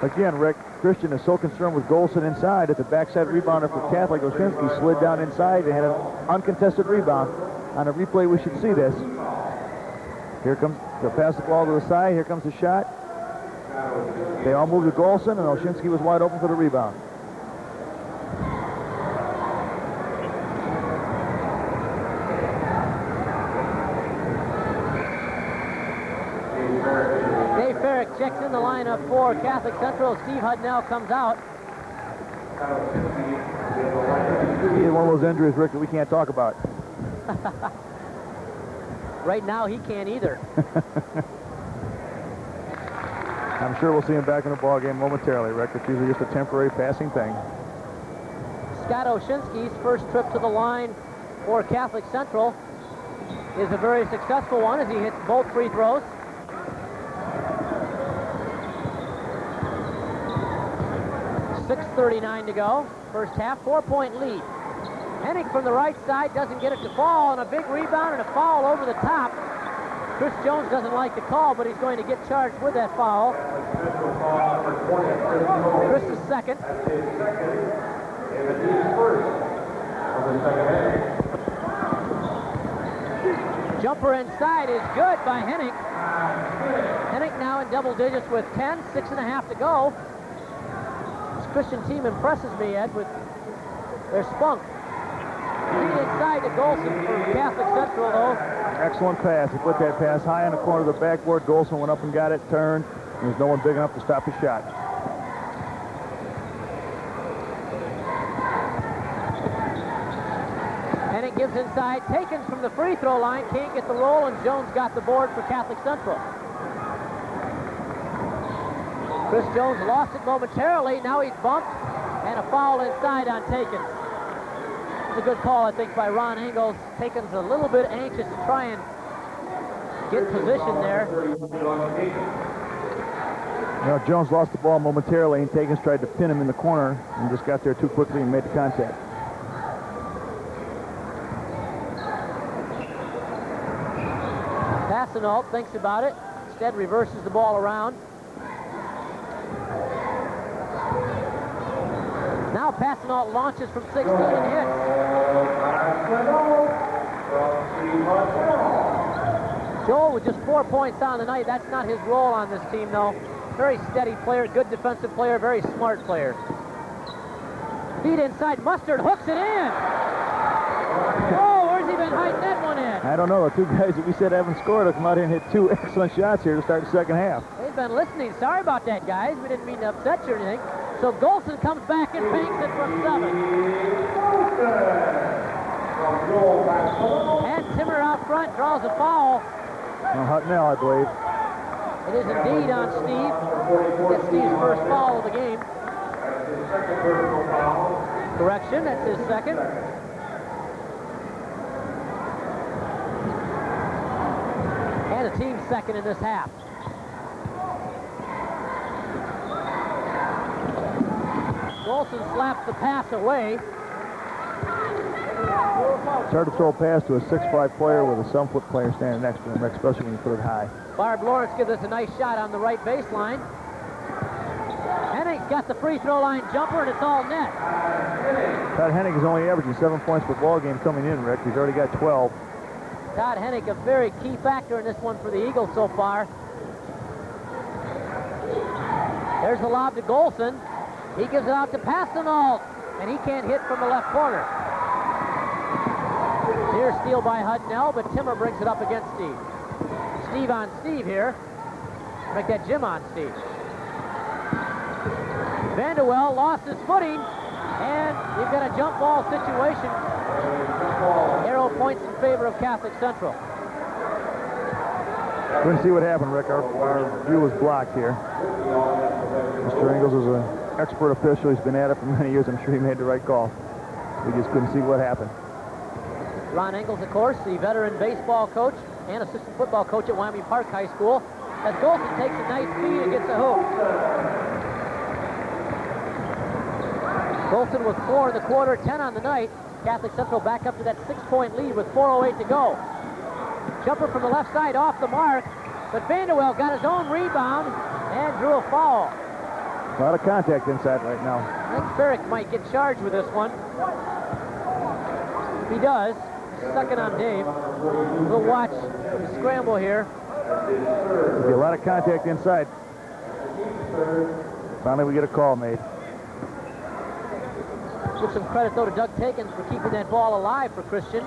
Again, Rick, Christian is so concerned with Golson inside that the backside rebounder for Catholic, Oshinsky, slid down inside and had an uncontested rebound. On a replay, we should see this. Here comes, they'll pass the ball to the side. Here comes the shot. They all move to Golson, and Oshinsky was wide open for the rebound. Dave Farrick checks in the lineup for Catholic Central. Steve Hudnell comes out. He had one of those injuries, Rick, that we can't talk about. Right now, he can't either. I'm sure we'll see him back in the ball game momentarily, Rick. It's usually just a temporary passing thing. Scott Oshinsky's first trip to the line for Catholic Central is a very successful one as he hits both free throws. .6:39 to go. First half, 4-point lead. Hennick from the right side doesn't get it to fall, and a big rebound and a foul over the top. Chris Jones doesn't like the call, but he's going to get charged with that foul. Chris's second. Jumper inside is good by Hennick. Hennick now in double digits with 10, 6.5 to go. This Christian team impresses me, Ed, with their spunk. Feed inside to Golson for Catholic Central, though. Excellent pass. He put that pass high on the corner of the backboard. Golson went up and got it, turned. There's no one big enough to stop his shot. And it gives inside. Takins from the free throw line. Can't get the roll, and Jones got the board for Catholic Central. Chris Jones lost it momentarily. Now he's bumped, and a foul inside on Takins. It's a good call, I think, by Ron Engels. Takins a little bit anxious to try and get position there. You know, Jones lost the ball momentarily, and Takins tried to pin him in the corner and just got there too quickly and made the contact. Passanalt thinks about it. Instead, reverses the ball around. Now Passanalt launches from 16 and hits. Joel with just 4 points on the night. That's not his role on this team, though. Very steady player, good defensive player, very smart player. Feed inside, Mustard hooks it in. Oh, where's he been hiding that one in? I don't know. The two guys that we said haven't scored have come out here and hit 2 excellent shots here to start the second half. They've been listening. Sorry about that, guys. We didn't mean to upset you or anything. So Golson comes back and banks it from 7. And Timmer out front draws a foul. Huttnell, I believe. It is indeed on Steve. That's Steve's first foul of the game. Correction, that's his second. And a team second in this half. Golson slaps the pass away. It's hard to throw a pass to a 6'5" player with a 7-foot player standing next to him, especially when you put it high. Barb Lawrence gives us a nice shot on the right baseline. Hennig's got the free throw line jumper, and it's all net. Todd Hennig is only averaging 7 points per ball game coming in, Rick. He's already got 12. Todd Hennig, a very key factor in this one for the Eagles so far. There's the lob to Golson. He gives it out to Pastenal, and he can't hit from the left corner. Near steal by Hudnell, but Timmer brings it up against Steve. Steve on Steve here. Make that Jim on Steve. Vanderwell lost his footing, and we've got a jump ball situation. Arrow points in favor of Catholic Central. Couldn't see what happened, Rick. Our view was blocked here. Mr. Ingles is an expert official. He's been at it for many years. I'm sure he made the right call. We just couldn't see what happened. Ron Ingles, of course, the veteran baseball coach and assistant football coach at Wyoming Park High School. As Golson takes a nice feed and gets a hoop. Golson with 4 in the quarter, 10 on the night. Catholic Central back up to that 6-point lead with 4:08 to go. Jumper from the left side off the mark, but Vanderwell got his own rebound and drew a foul. A lot of contact inside right now. I think Ferrick might get charged with this one. If he does, second on Dave. We'll watch the scramble here. There'll be a lot of contact inside. Finally, we get a call made. Give some credit, though, to Doug Takins for keeping that ball alive for Christian.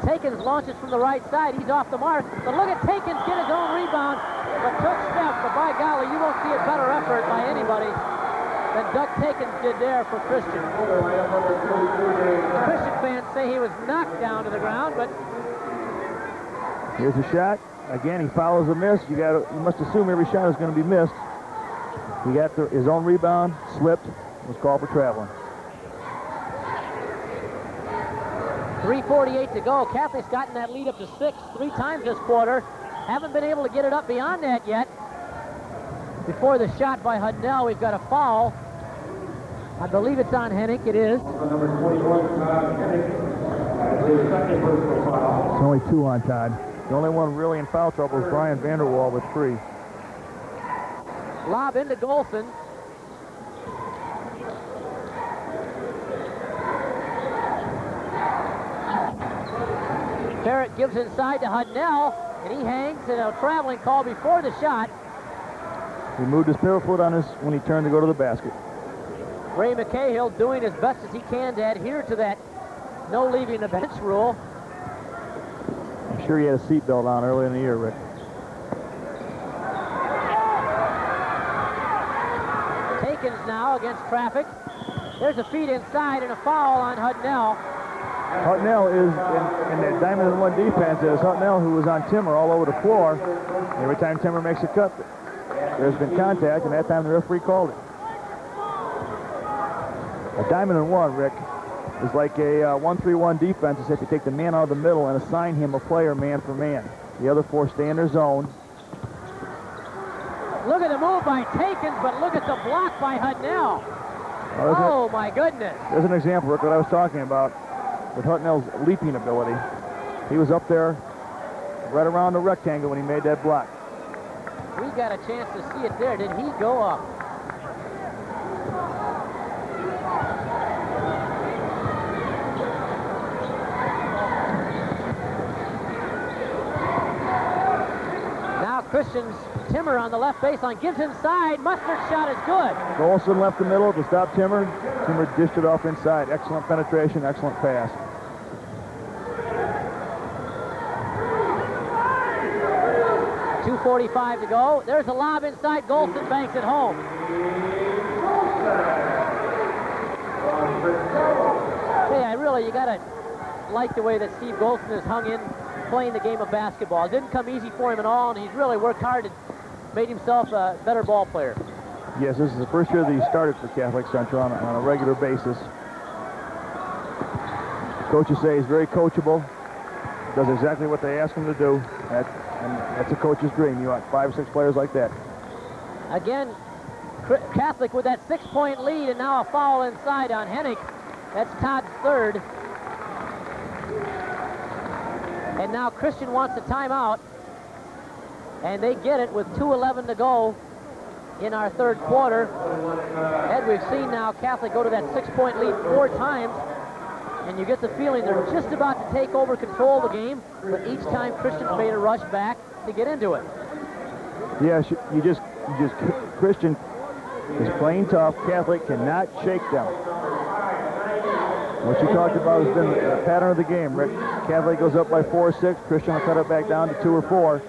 Takins launches from the right side. He's off the mark. But look at Takins get his own rebound. But took steps. But by golly, you won't see a better effort by anybody than Doug Takins did there for Christian. The Christian fans say he was knocked down to the ground, but... Here's a shot. Again, he follows a miss. You must assume every shot is going to be missed. He got his own rebound, slipped, was called for traveling. 3:48 to go. Catholic's gotten that lead up to 6 3 times this quarter. Haven't been able to get it up beyond that yet. Before the shot by Hudnell, we've got a foul. I believe it's on Hennig. It is. It's only 2 on Todd. The only one really in foul trouble is Brian Vanderwall with 3. Lob into Golson. Barrett gives inside to Hudnell, and he hangs, and a traveling call before the shot. He moved his pivot foot on when he turned to go to the basket. Ray McCahill doing as best as he can to adhere to that no leaving the bench rule. I'm sure he had a seatbelt on early in the year, Rick. Takins now against traffic. There's a feed inside and a foul on Hudnell. Hudnell is in that diamond and one defense. It is Hudnell who was on Timmer all over the floor. Every time Timmer makes a cut, there's been contact, and that time the referee called it. A diamond and one, Rick, is like a 1-3-1 defense, except you take the man out of the middle and assign him a player man for man. The other 4 stay in their zone. Look at the move by Takins, but look at the block by Hudnell. Oh, my goodness. There's an example, Rick, what I was talking about with Hudnell's leaping ability. He was up there right around the rectangle when he made that block. We got a chance to see it there. Did he go up? Now Christian's Timmer on the left baseline. Gives inside. Mustard's shot is good. Golson left the middle to stop Timmer. Timmer dished it off inside. Excellent penetration, excellent pass. .245 to go. There's a lob inside. Golson banks it home. Really, you got to like the way that Steve Golson has hung in playing the game of basketball. It didn't come easy for him at all, and he's really worked hard and made himself a better ball player. Yes, this is the first year that he started for Catholic Central on a regular basis. Coaches say he's very coachable, does exactly what they ask him to do, and that's a coach's dream. You want 5 or 6 players like that. Again, Catholic with that 6-point lead, and now a foul inside on Hennig. That's Todd's third. And now Christian wants a timeout, and they get it with 2:11 to go in our third quarter. Ed, we've seen now Catholic go to that 6-point lead 4 times, and you get the feeling they're just about to take over control of the game, but each time Christian's made a rush back to get into it. Yeah, Christian is playing tough. Catholic cannot shake them. What you talked about has been the pattern of the game, Rick. Catholic goes up by 4 or 6. Christian will cut it back down to 2 or 4.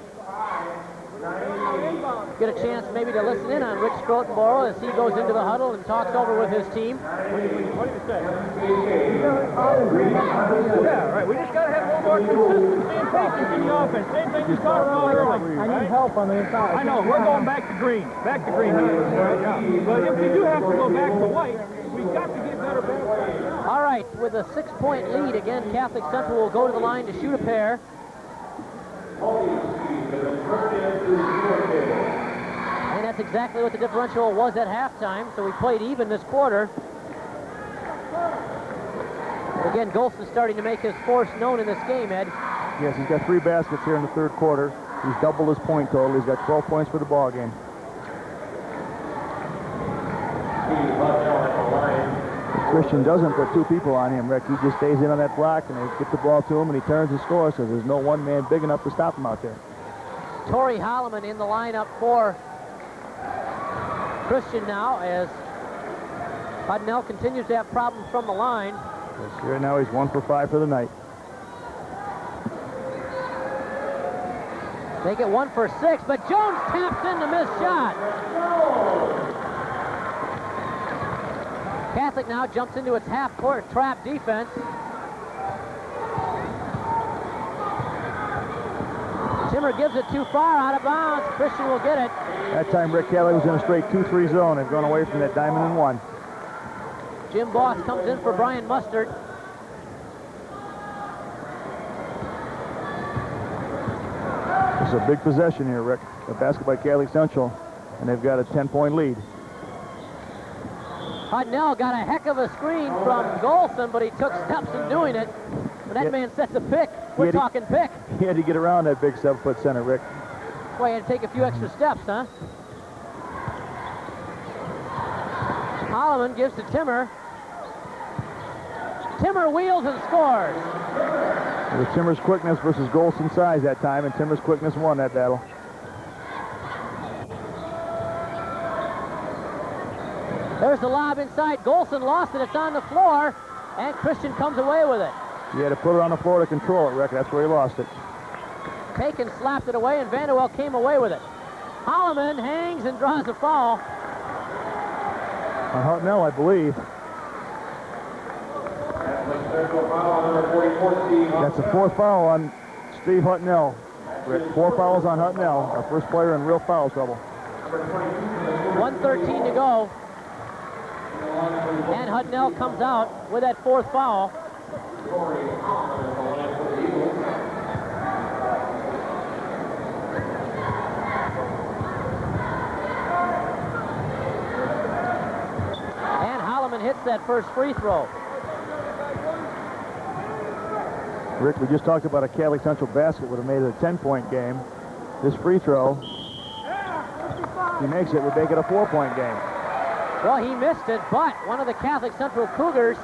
Get a chance maybe to listen in on Rich Strotenborough as he goes into the huddle and talks over with his team. What do you say? Yeah, right. We just got to have a little more consistency and patience in the offense. Same thing you talked about earlier. I need help on the inside. I know. We're going back to green. Back to green. Yeah. But if we do have to go back to white, we've got to get better ball. All right, with a 6-point lead, again, Catholic Central will go to the line to shoot a pair. And that's exactly what the differential was at halftime, so we played even this quarter. Again, Golson's starting to make his force known in this game, Ed. Yes, he's got 3 baskets here in the third quarter. He's doubled his point total. He's got 12 points for the ball game. Christian doesn't put 2 people on him, Rick. He just stays in on that block, and they get the ball to him, and he turns and scores, so there's no one man big enough to stop him out there. Torrey Holloman in the lineup for Christian now, as Hudnell continues to have problems from the line. Yes, here now he's 1 for 5 for the night. They get 1 for 6, but Jones taps in the missed shot. Catholic now jumps into its half-court trap defense. Timmer gives it too far, out of bounds. Christian will get it. That time Rick Kelly was in a straight 2-3 zone. They've gone away from that diamond and 1. Jim Boss comes in for Brian Mustard. It's a big possession here, Rick. A basket by Catholic Central, and they've got a 10-point lead. Hudnell got a heck of a screen from Golson, but he took steps in doing it. When that man sets a pick, we're talking pick. He had to get around that big 7-foot center, Rick. Boy, he had to take a few extra steps, huh? Holloman gives to Timmer. Timmer wheels and scores. It was Timmer's quickness versus Golson's size that time, and Timmer's quickness won that battle. There's the lob inside. Golson lost it. It's on the floor, and Christian comes away with it. He had to put it on the floor to control it, Rick. That's where he lost it. Taken slapped it away, and Vanderwell came away with it. Holloman hangs and draws a foul. On Hutnell, I believe. That's a 4th foul on Steve Hutnell. Rick, 4 fouls on Hutnell, our first player in real foul trouble. 1:13 to go. And Hutnell comes out with that 4th foul. And Holloman hits that first free throw. Rick, we just talked about a Catholic Central basket would have made it a 10-point game. This free throw, he makes it, would make it a 4-point game. Well, he missed it, but one of the Catholic Central Cougars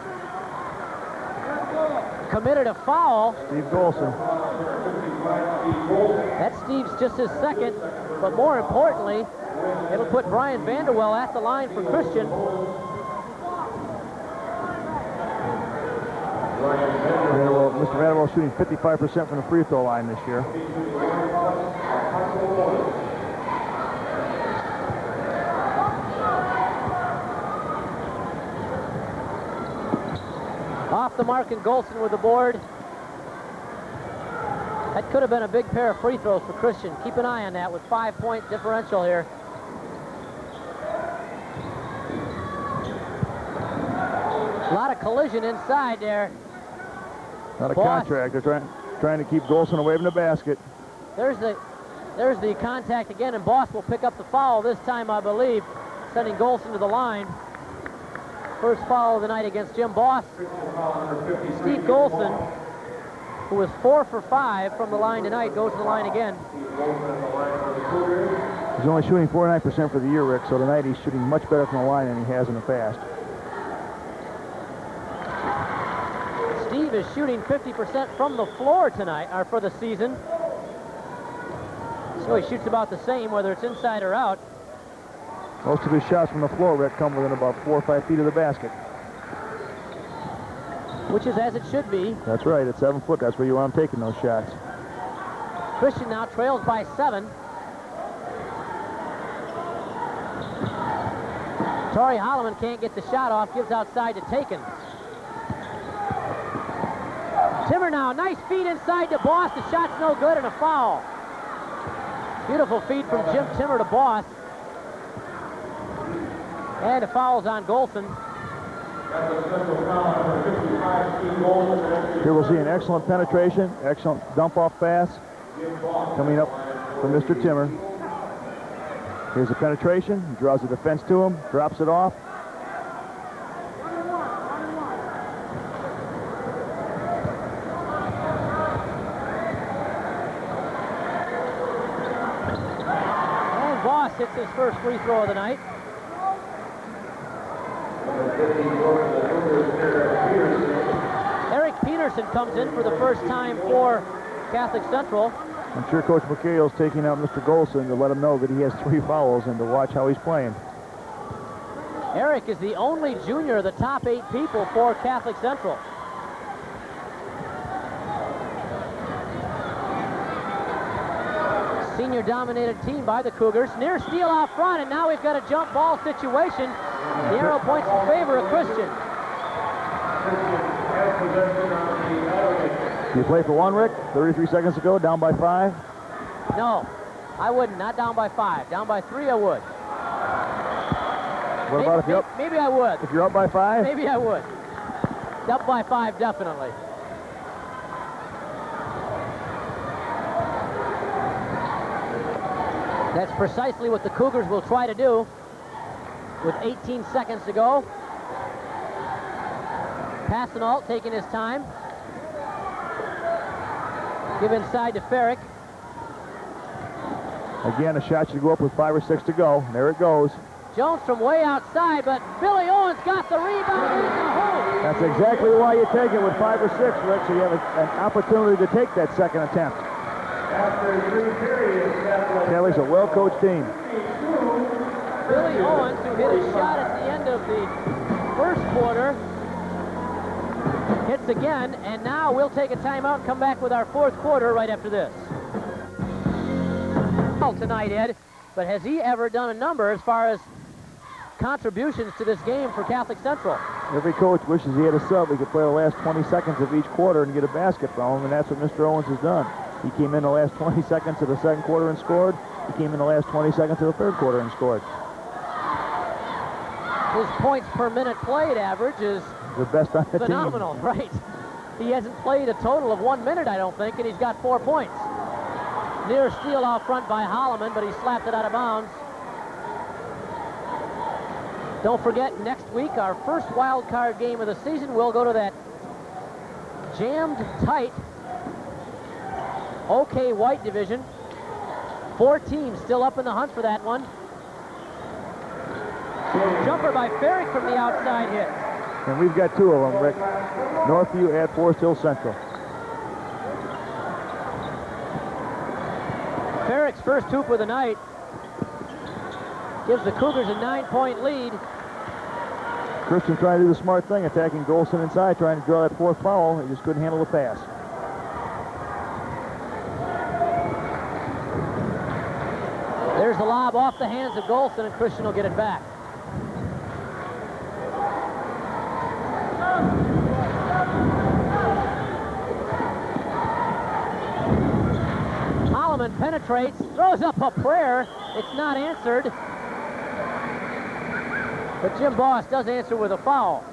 committed a foul. Steve Golson. That's Steve's just his 2nd, but more importantly, it'll put Brian Vanderwell at the line for Christian. Mr. Vanderwell shooting 55% from the free throw line this year. Off the mark, and Golson with the board. That could have been a big pair of free throws for Christian. Keep an eye on that with 5-point differential here. A lot of collision inside there. Not a contract. They're trying to keep Golson away from the basket. There's the contact again, and Boss will pick up the foul this time, I believe, sending Golson to the line. First foul of the night against Jim Boss. Steve Golson, who was 4 for 5 from the line tonight, goes to the line again. He's only shooting 49% for the year, Rick, so tonight he's shooting much better from the line than he has in the past. Steve is shooting 50% from the floor tonight, or for the season. So he shoots about the same, whether it's inside or out. Most of his shots from the floor, Rick, come within about 4 or 5 feet of the basket. Which is as it should be. That's right. At 7 foot, that's where you want him taking those shots. Christian now trails by 7. Torrey Holloman can't get the shot off, gives outside to Taken. Timmer now, nice feed inside to Boss. The shot's no good, and a foul. Beautiful feed from Jim Timmer to Boss. And the foul's on Golson. Here we'll see an excellent penetration, excellent dump-off pass coming up from Mr. Timmer. Here's the penetration. He draws the defense to him, drops it off. And Boss hits his first free throw of the night. Eric Peterson comes in for the first time for Catholic Central. I'm sure Coach McCahill is taking out Mr. Golson to let him know that he has 3 fouls and to watch how he's playing. Eric is the only junior of the top 8 people for Catholic Central. Senior-dominated team by the Cougars. Near steal out front, and now we've got a jump ball situation. The arrow points in favor of Christian. You play for one, Rick? 33 seconds to go, down by 5? No, I wouldn't. Not down by 5. Down by 3, I would. What about if you're up? Maybe I would. If you're up by 5? Maybe I would. Up by 5, definitely. That's precisely what the Cougars will try to do with 18 seconds to go. Passanalt taking his time. Give inside to Ferrick. Again, a shot should go up with 5 or 6 to go. There it goes. Jones from way outside, but Billy Owens got the rebound in the hole. That's exactly why you take it with 5 or 6, Rick, so you have an opportunity to take that second attempt. Kelly's a well-coached team. Billy Owens, who hit a shot at the end of the first quarter, hits again, and now we'll take a timeout and come back with our 4th quarter right after this. Tonight, Ed, but has he ever done a number as far as contributions to this game for Catholic Central? Every coach wishes he had a sub. He could play the last 20 seconds of each quarter and get a basket from him, and that's what Mr. Owens has done. He came in the last 20 seconds of the second quarter and scored. He came in the last 20 seconds of the third quarter and scored. His points per minute played average is the best on the phenomenal, team. Right? He hasn't played a total of 1 minute, I don't think, and he's got 4 points. Near steal out front by Holloman, but he slapped it out of bounds. Don't forget, next week, our first wild card game of the season, we'll go to that jammed tight OK White division. 4 teams still up in the hunt for that one. Jumper by Ferrick from the outside hit. And we've got 2 of them, Rick. Northview at Forest Hill Central. Ferrick's first hoop of the night gives the Cougars a 9-point lead. Christian trying to do the smart thing, attacking Golson inside, trying to draw that 4th foul. He just couldn't handle the pass. There's the lob off the hands of Golson, and Christian will get it back. Christian penetrates, throws up a prayer. It's not answered. But Jim Boss does answer with a foul.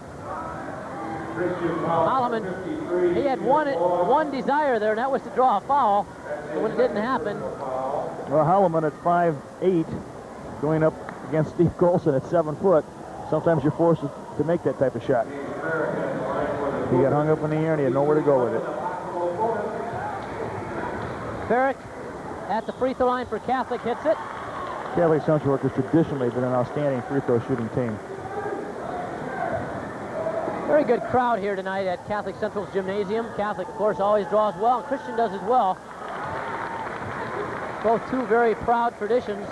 Holloman, he had one desire there, and that was to draw a foul. So when it didn't happen. Well, Holloman at 5'8", going up against Steve Colson at 7 foot. Sometimes you're forced to make that type of shot. He got hung up in the air and he had nowhere to go with it. Ferrick at the free throw line for Catholic, hits it. Catholic Central has traditionally been an outstanding free throw shooting team. Very good crowd here tonight at Catholic Central's gymnasium. Catholic, of course, always draws well, and Christian does as well. Both two very proud traditions.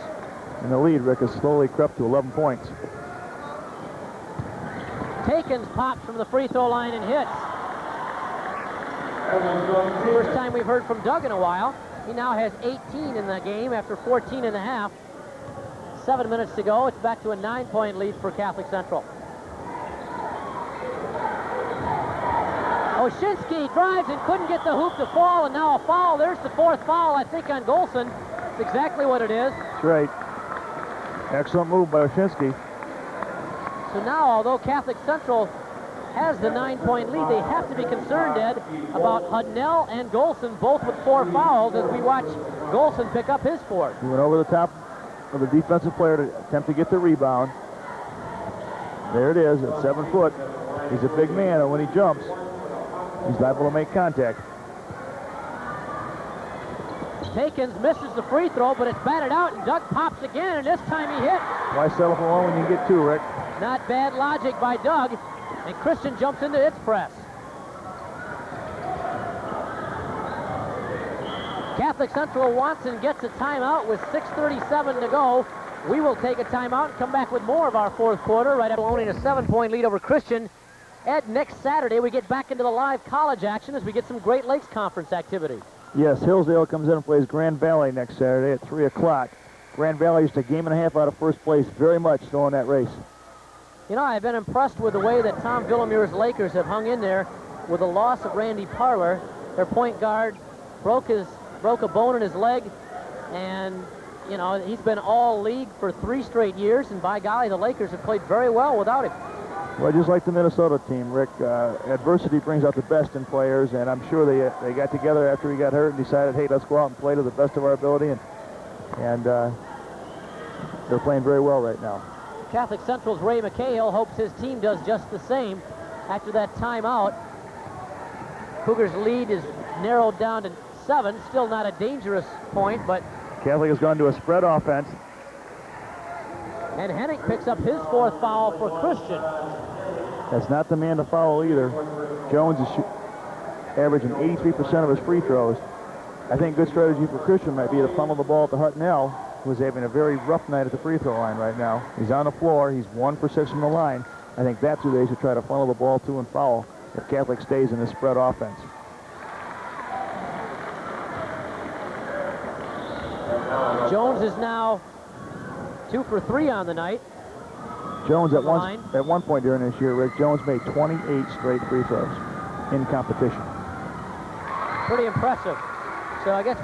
And the lead, Rick, has slowly crept to 11 points. Takins pops from the free throw line and hits. First time we've heard from Doug in a while. He now has 18 in the game after 14 and a half. 7 minutes to go. It's back to a 9-point lead for Catholic Central. Oshinsky drives and couldn't get the hoop to fall, and now a foul. There's the fourth foul, I think, on Golson. That's exactly what it is. That's right. Excellent move by Oshinsky. So now, although Catholic Central has the 9-point lead, they have to be concerned, Ed, about Hudnell and Golson, both with 4 fouls, as we watch Golson pick up his 4th. He went over the top of the defensive player to attempt to get the rebound. There it is at 7 foot. He's a big man, and when he jumps, he's liable to make contact. Takins misses the free throw, but it's batted out, and Doug pops again, and this time he hit. Why settle for one when you can get 2, Rick? Not bad logic by Doug, and Christian jumps into its press. Catholic Central Watson gets a timeout with 6:37 to go. We will take a timeout and come back with more of our 4th quarter right after owning a 7-point lead over Christian. Ed, next Saturday we get back into the live college action as we get some Great Lakes Conference activity. Yes, Hillsdale comes in and plays Grand Valley next Saturday at 3 o'clock. Grand Valley is a game and a half out of first place, very much still in that race. You know, I've been impressed with the way that Tom Villemure's Lakers have hung in there with the loss of Randy Parler. Their point guard broke a bone in his leg, and, you know, he's been all league for 3 straight years, and by golly, the Lakers have played very well without him. Well, just like the Minnesota team, Rick, adversity brings out the best in players, and I'm sure they got together after he got hurt and decided, hey, let's go out and play to the best of our ability, and they're playing very well right now. Catholic Central's Ray McCahill hopes his team does just the same after that timeout. Cougars' lead is narrowed down to 7, still not a dangerous point, but Catholic has gone to a spread offense. And Hennig picks up his 4th foul for Christian. That's not the man to foul either. Jones is averaging 83% of his free throws. I think good strategy for Christian might be to funnel the ball to Hutnell, who's having a very rough night at the free throw line right now. He's on the floor. He's 1 for 6 from the line. I think that's who they should try to funnel the ball to and foul if Catholic stays in this spread offense. Jones is now 2 for 3 on the night. Jones at one point during this year, Rick, Jones made 28 straight free throws in competition. Pretty impressive. So I guess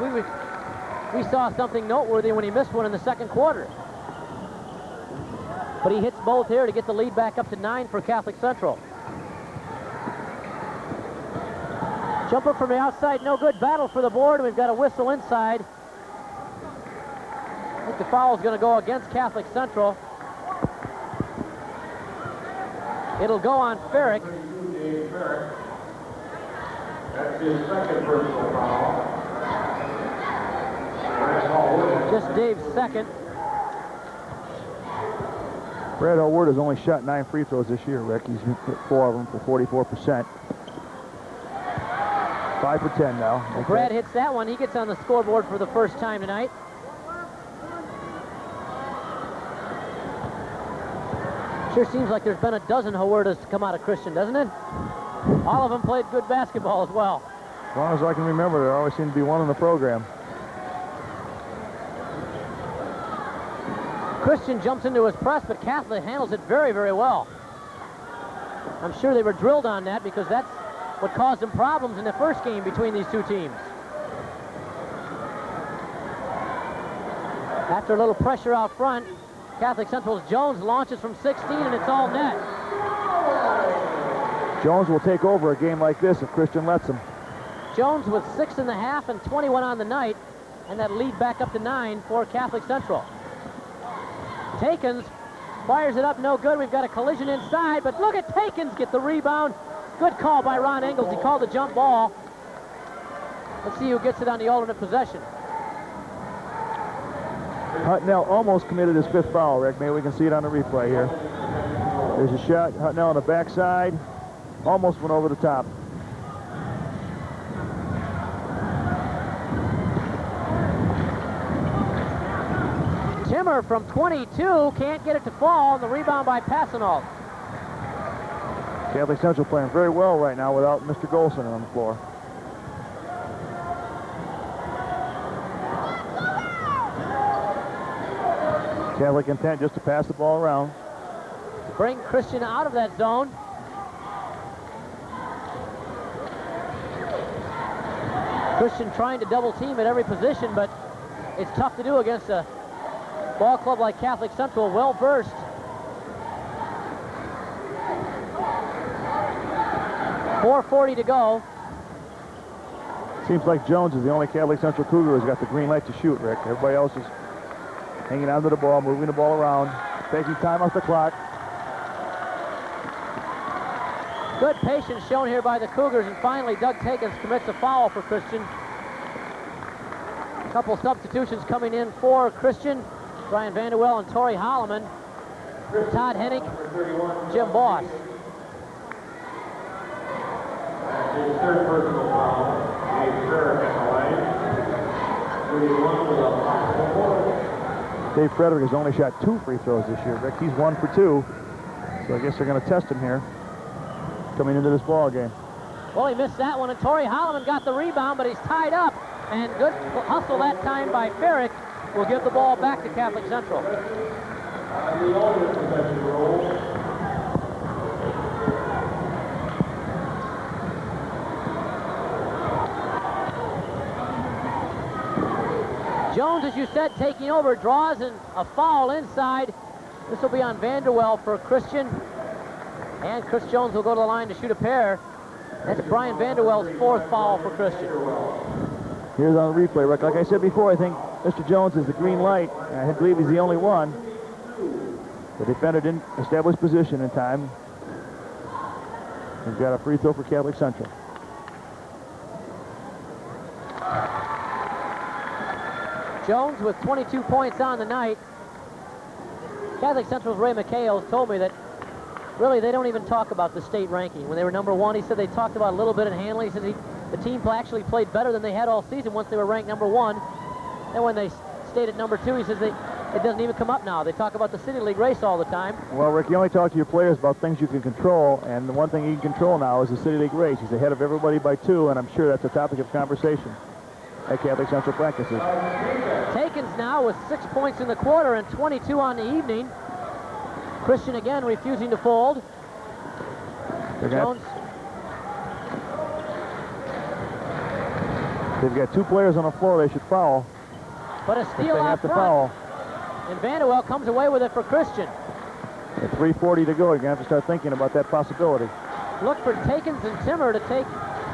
we saw something noteworthy when he missed one in the 2nd quarter. But he hits both here to get the lead back up to 9 for Catholic Central. Jumper from the outside, no good. Battle for the board. We've got a whistle inside. I think the foul is going to go against Catholic Central. It'll go on Ferrick. That's his 2nd personal foul. Just Dave's 2nd. Brad Elward has only shot 9 free throws this year, Rick. He's hit 4 of them for 44%. 5 for 10 now. Okay. Brad hits that one. He gets on the scoreboard for the first time tonight. Sure seems like there's been a dozen Huertas to come out of Christian, doesn't it? All of them played good basketball as well. As long as I can remember, there always seemed to be one in the program. Christian jumps into his press, but Catholic handles it very, very well. I'm sure they were drilled on that because that's what caused them problems in the first game between these two teams. After a little pressure out front, Catholic Central's Jones launches from 16, and it's all net. Jones will take over a game like this if Christian lets him. Jones with 6.5 and 21 on the night, and that lead back up to 9 for Catholic Central. Takins fires it up, no good. We've got a collision inside, but look at Takins get the rebound. Good call by Ron Engels. He called the jump ball. Let's see who gets it on the alternate possession. Hutnell almost committed his 5th foul, Rick. Maybe we can see it on the replay here. There's a shot. Hutnell on the backside. Almost went over the top. Timmer from 22 can't get it to fall. The rebound by Passanalt. Catholic Central playing very well right now without Mr. Golson on the floor. Catholic intent just to pass the ball around. Bring Christian out of that zone. Christian trying to double team at every position, but it's tough to do against a ball club like Catholic Central, well versed. .440 to go. Seems like Jones is the only Catholic Central Cougar who's got the green light to shoot, Rick. Everybody else is hanging onto the ball, moving the ball around, taking time off the clock. Good patience shown here by the Cougars, and finally Doug Takins commits a foul for Christian. A couple substitutions coming in for Christian. Brian Vanderwell and Torrey Holloman. Todd Hennick, Jim Boss. His 3rd personal foul. Dave Frederick at the line. 31 with a possible. Dave Frederick has only shot 2 free throws this year, Rick. He's 1 for 2. So I guess they're going to test him here coming into this ball game. Well, he missed that one, and Torrey Holloman got the rebound, but he's tied up. And good hustle that time by Ferrick will give the ball back to Catholic Central. Jones, as you said, taking over, draws and a foul inside. This will be on Vanderwell for Christian. And Chris Jones will go to the line to shoot a pair. That's Brian Vanderwell's 4th foul for Christian. Here's on the replay, Rick. Like I said before, I think Mr. Jones is the green light. I believe he's the only one. The defender didn't establish position in time. He's got a free throw for Catholic Central. Jones with 22 points on the night. Catholic Central's Ray McCahill told me that really they don't even talk about the state ranking. When they were #1, he said they talked about a little bit in handling. He said the team actually played better than they had all season once they were ranked #1. And when they stayed at #2, he says it doesn't even come up now. They talk about the City League race all the time. Well, Rick, you only talk to your players about things you can control, and the one thing you can control now is the City League race. He's ahead of everybody by 2, and I'm sure that's a topic of conversation at Catholic Central practices. Takins now with 6 points in the quarter and 22 on the evening. Christian again refusing to fold. Jones. They've got 2 players on the floor. They should foul. But a steal out front. And Vanderwell comes away with it for Christian. At 3:40 to go, you're going to have to start thinking about that possibility. Look for Takins and Timmer to take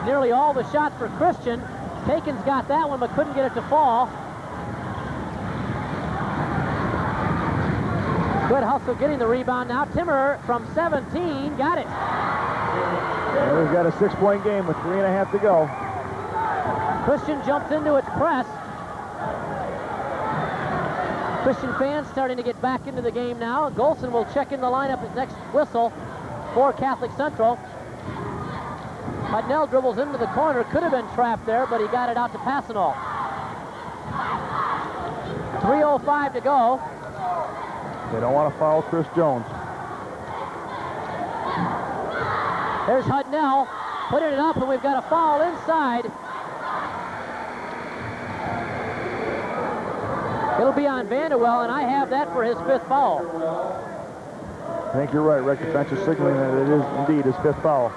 nearly all the shots for Christian. Takins got that one, but couldn't get it to fall. Good hustle getting the rebound now. Timmer from 17 got it. And we've got a 6-point game with 3.5 to go. Christian jumps into its press. Christian fans starting to get back into the game now. Golson will check in the lineup at next whistle for Catholic Central. Hudnell dribbles into the corner. Could have been trapped there, but he got it out to Passanal. 3:05 to go. They don't want to foul Chris Jones. There's Hudnell putting it up, and we've got a foul inside. It'll be on Vanderwell, and I have that for his 5th foul. I think you're right, Rick. The bench is signaling that it is indeed his 5th foul.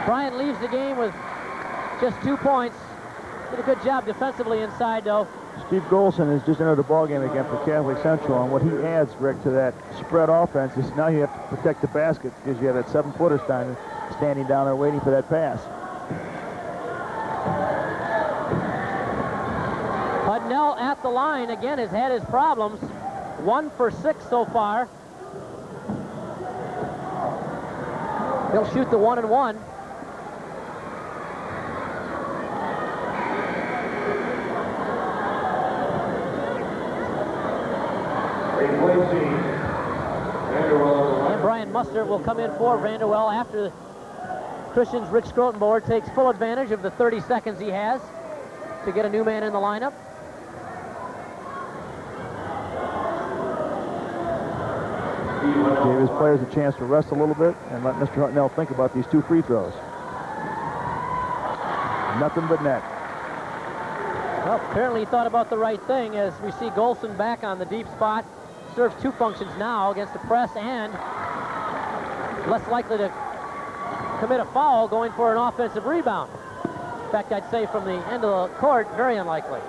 Bryant leaves the game with just 2 points. Did a good job defensively inside, though. Steve Golson has just entered the ballgame again for Catholic Central, and what he adds, Rick, to that spread offense is now you have to protect the basket because you have that 7-footer standing down there waiting for that pass. Hudnell at the line again has had his problems. 1 for 6 so far. He'll shoot the 1-and-1. And Brian Mustard will come in for Vanderwell after Christian's Rick Scrotenboer takes full advantage of the 30 seconds he has to get a new man in the lineup. Gave his players a chance to rest a little bit and let Mr. Hudnell think about these 2 free throws. Nothing but net. Well, apparently he thought about the right thing as we see Golson back on the deep spot. Serves 2 functions now against the press and less likely to commit a foul going for an offensive rebound. In fact, I'd say from the end of the court, very unlikely.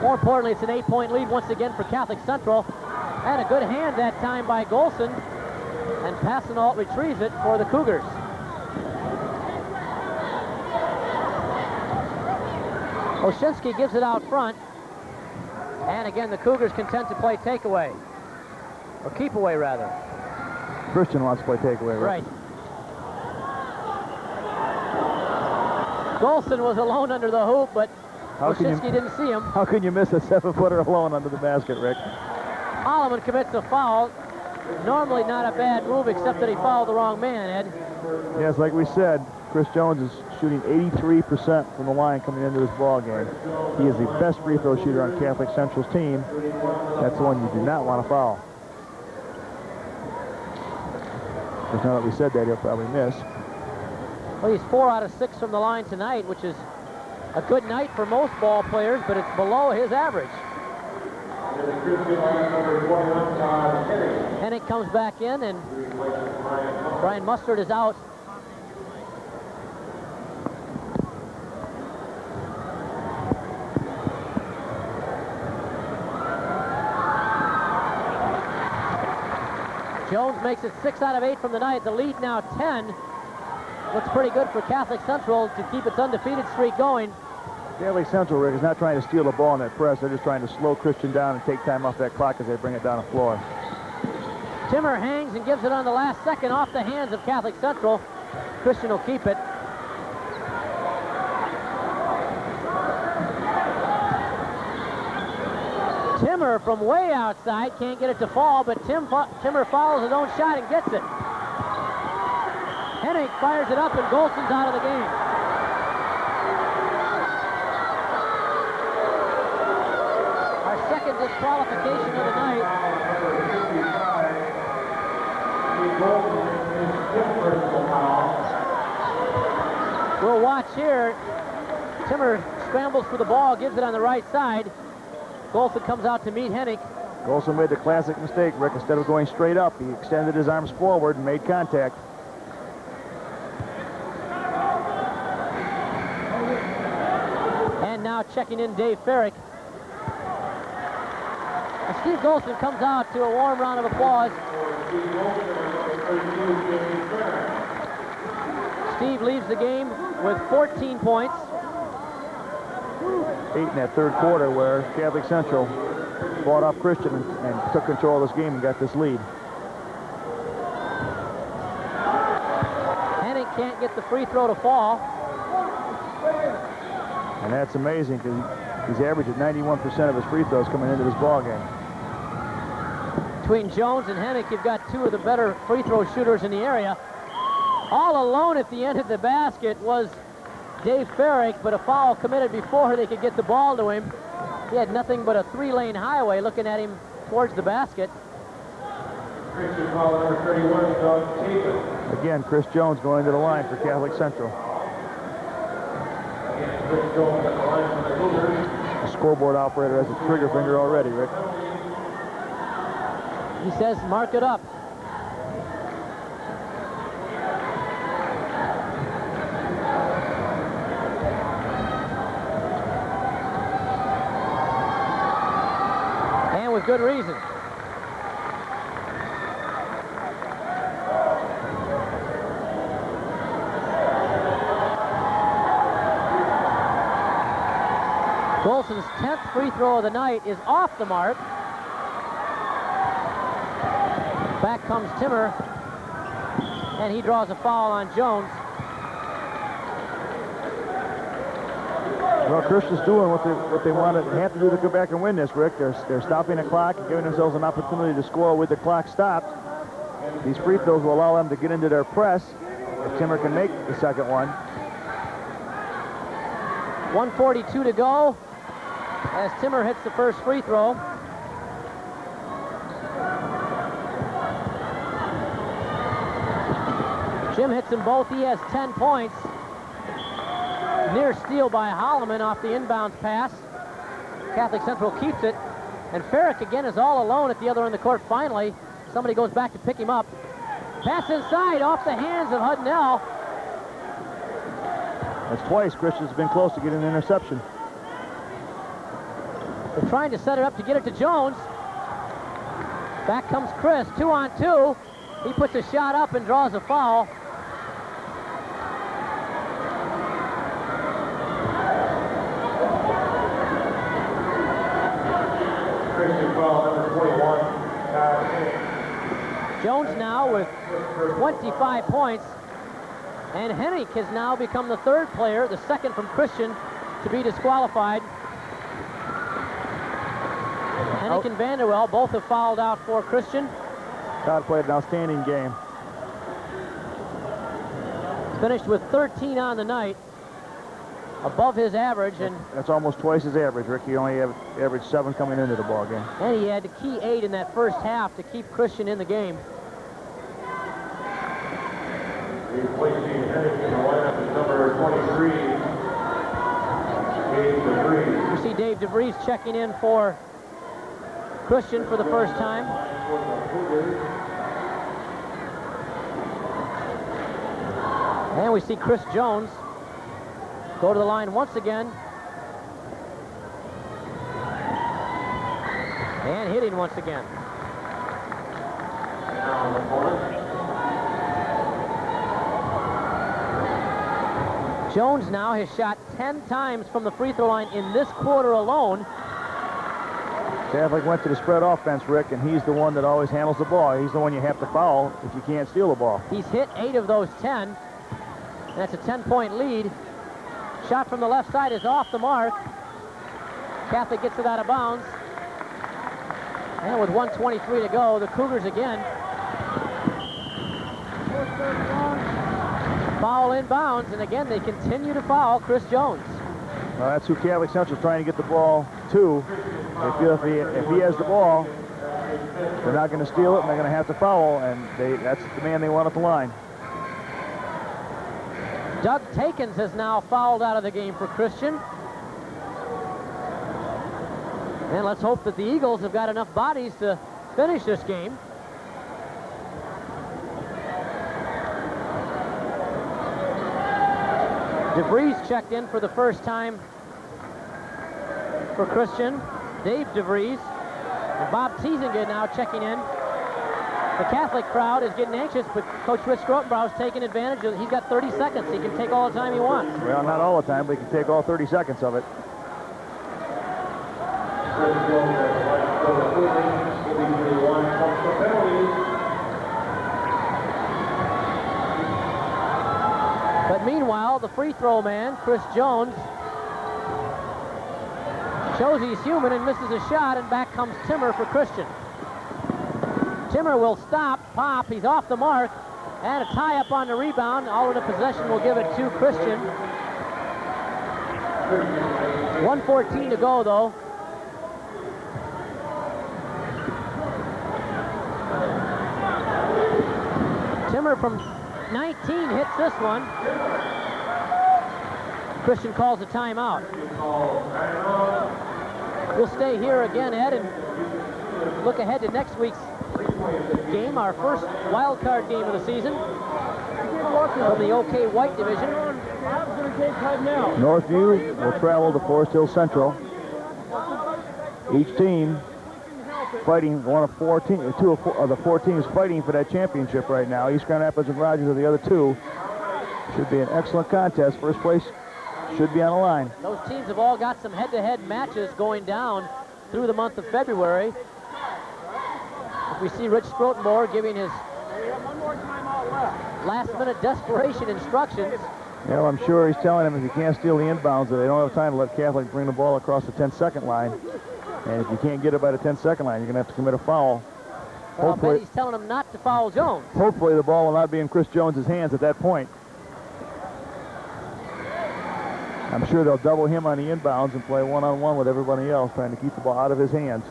More importantly, it's an 8-point lead once again for Catholic Central. And a good hand that time by Golson. And Passanalt retrieves it for the Cougars. Oshinsky gives it out front. And again, the Cougars content to play takeaway. Or keep away, rather. Christian wants to play takeaway, right? Golson was alone under the hoop, but Oshinsky didn't see him. How can you miss a 7-footer alone under the basket, Rick? Holloman commits a foul. Normally not a bad move, except that he fouled the wrong man, Ed. Yes, like we said, Chris Jones is shooting 83% from the line coming into this ball game. He is the best free throw shooter on Catholic Central's team. That's the one you do not want to foul. Because now that we said that, he'll probably miss. Well, he's 4 out of 6 from the line tonight, which is a good night for most ball players, but it's below his average. Hennick comes back in, and Brian Mustard is out. Jones makes it 6 out of 8 from the night. The lead now 10. Looks pretty good for Catholic Central to keep its undefeated streak going. Catholic Central, Rick, is not trying to steal the ball in that press. They're just trying to slow Christian down and take time off that clock as they bring it down the floor. Timmer hangs and gives it on the last second off the hands of Catholic Central. Christian will keep it. Timmer from way outside can't get it to fall, but Timmer follows his own shot and gets it. Hennick fires it up, and Golson's out of the game. Our second disqualification of the night. We'll watch here. Timmer scrambles for the ball, gives it on the right side. Golson comes out to meet Hennick. Golson made the classic mistake, Rick. Instead of going straight up, he extended his arms forward and made contact. And now checking in Dave Farrick. And Steve Golson comes out to a warm round of applause. Steve leaves the game with 14 points. 8 in that third quarter where Catholic Central fought off Christian and took control of this game and got this lead. Hennick can't get the free throw to fall. And that's amazing because he's averaging 91% of his free throws coming into this ball game. Between Jones and Hennick, you've got 2 of the better free throw shooters in the area. All alone at the end of the basket was Dave Farrick, but a foul committed before they could get the ball to him. He had nothing but a 3-lane highway looking at him towards the basket. Again, Chris Jones going to the line for Catholic Central. The scoreboard operator has a trigger finger already, Rick. He says, mark it up. good reason. Golson's 10th free throw of the night is off the mark. Back comes Timmer, and he draws a foul on Jones. Well, Christian's doing what they wanted and have to do to go back and win this, Rick. They're stopping the clock and giving themselves an opportunity to score with the clock stopped. These free throws will allow them to get into their press if Timmer can make the second one. 1:42 to go as Timmer hits the first free throw. Jim hits them both. He has 10 points. Near steal by Holloman off the inbounds pass. Catholic Central keeps it. And Farrick again is all alone at the other end of the court. Finally, somebody goes back to pick him up. Pass inside off the hands of Hudnell. That's twice Christian's been close to getting an interception. They're trying to set it up to get it to Jones. Back comes Chris, 2-on-2. He puts a shot up and draws a foul. Christian foul number 21. Jones now with 25 points. And Hennick has now become the third player, the second from Christian, to be disqualified. Hennick and Vanderwell both have fouled out for Christian. Todd played an outstanding game. Finished with 13 on the night, above his average, and that's almost twice his average, Rick. He only averaged 7 coming into the ball game. And he had the key 8 in that first half to keep Christian in the game. Replacing Hennick in the lineup is number 23, Dave DeVries. You see Dave DeVries checking in for Christian for the first time. And we see Chris Jones go to the line once again. And hitting once again. Jones now has shot 10 times from the free throw line in this quarter alone. Catholic went to the spread offense, Rick, and he's the one that always handles the ball. He's the one you have to foul if you can't steal the ball. He's hit 8 of those 10. And that's a 10-point lead. Shot from the left side is off the mark. Catholic gets it out of bounds. And with 1:23 to go, the Cougars again. Foul inbounds, and again they continue to foul Chris Jones. Well, that's who Catholic Central's trying to get the ball to. They feel if he has the ball, they're not going to steal it, and they're going to have to foul, and that's the man they want at the line. Doug Takins has now fouled out of the game for Christian. And let's hope that the Eagles have got enough bodies to finish this game. DeVries checked in for the first time for Christian. Dave DeVries. And Bob Tiesinger now checking in. The Catholic crowd is getting anxious, but Coach Rich Grotenbauer is taking advantage of it. He's got 30 seconds. He can take all the time he wants. Well, not all the time, but he can take all 30 seconds of it. But meanwhile, the free throw man, Chris Jones, shows he's human and misses a shot, and back comes Timmer for Christian. Timmer will stop, pop, he's off the mark, and a tie-up on the rebound. Alternate possession will give it to Christian. 1:14 to go, though. Timmer from 19 hits this one. Christian calls a timeout. We'll stay here again, Ed, and look ahead to next week's game, our first wild card game of the season from the OK White division. Northview will travel to Forest Hill Central. Each team fighting two of the four teams fighting for that championship right now. East Grand Rapids and Rogers are the other two. Should be an excellent contest. First place should be on the line. Those teams have all got some head-to-head matches going down through the month of February. We see Rich Sprotenboer giving his last-minute desperation instructions. Yeah, well, I'm sure he's telling him if you can't steal the inbounds, that they don't have time to let Catholic bring the ball across the 10-second line. And if you can't get it by the 10-second line, you're going to have to commit a foul. Well, I bet he's telling him not to foul Jones. Hopefully the ball will not be in Chris Jones's hands at that point. I'm sure they'll double him on the inbounds and play one-on-one with everybody else, trying to keep the ball out of his hands.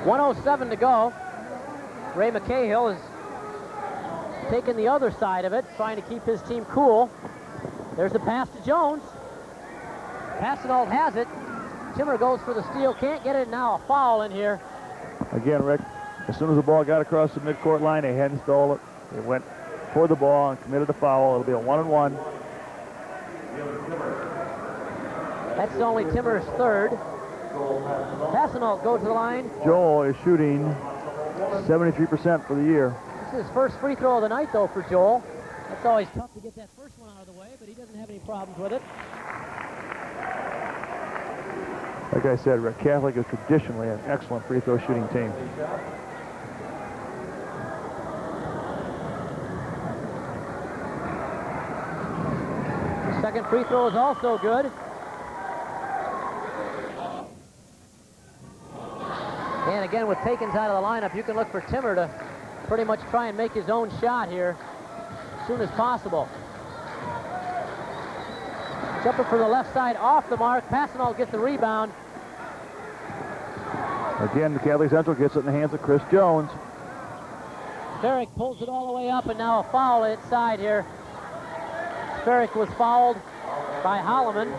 1:07 to go. Ray McCahill is taking the other side of it, trying to keep his team cool. There's the pass to Jones. Passanalt has it. Timmer goes for the steal, can't get it. Now a foul in here. Again, Rick, as soon as the ball got across the midcourt line, they hadn't stole it. They went for the ball and committed a foul. It'll be a 1-and-1. That's only Timmer's third. Passanalt goes to the line. Joel is shooting 73% for the year. This is his first free throw of the night, though, for Joel. It's always tough to get that first one out of the way, but he doesn't have any problems with it. Like I said, Rick, Catholic is traditionally an excellent free throw shooting team. The second free throw is also good. And again, with Takins out of the lineup, you can look for Timmer to pretty much try and make his own shot here as soon as possible. Jumper from the left side off the mark. Passanalt gets the rebound. Again, the Catholic Central gets it in the hands of Chris Jones. Sferrick pulls it all the way up, and now a foul inside here. Sferrick was fouled by Holloman.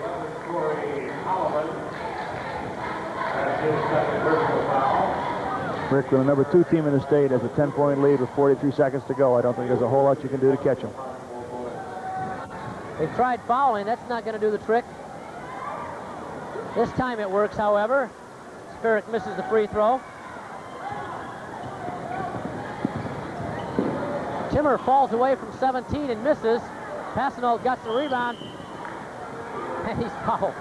Rick, with the number 2 team in the state, has a 10-point lead with 43 seconds to go. I don't think there's a whole lot you can do to catch him. They've tried fouling. That's not going to do the trick. This time it works, however. Sferrick misses the free throw. Timmer falls away from 17 and misses. Passanalt got the rebound, and he's fouled.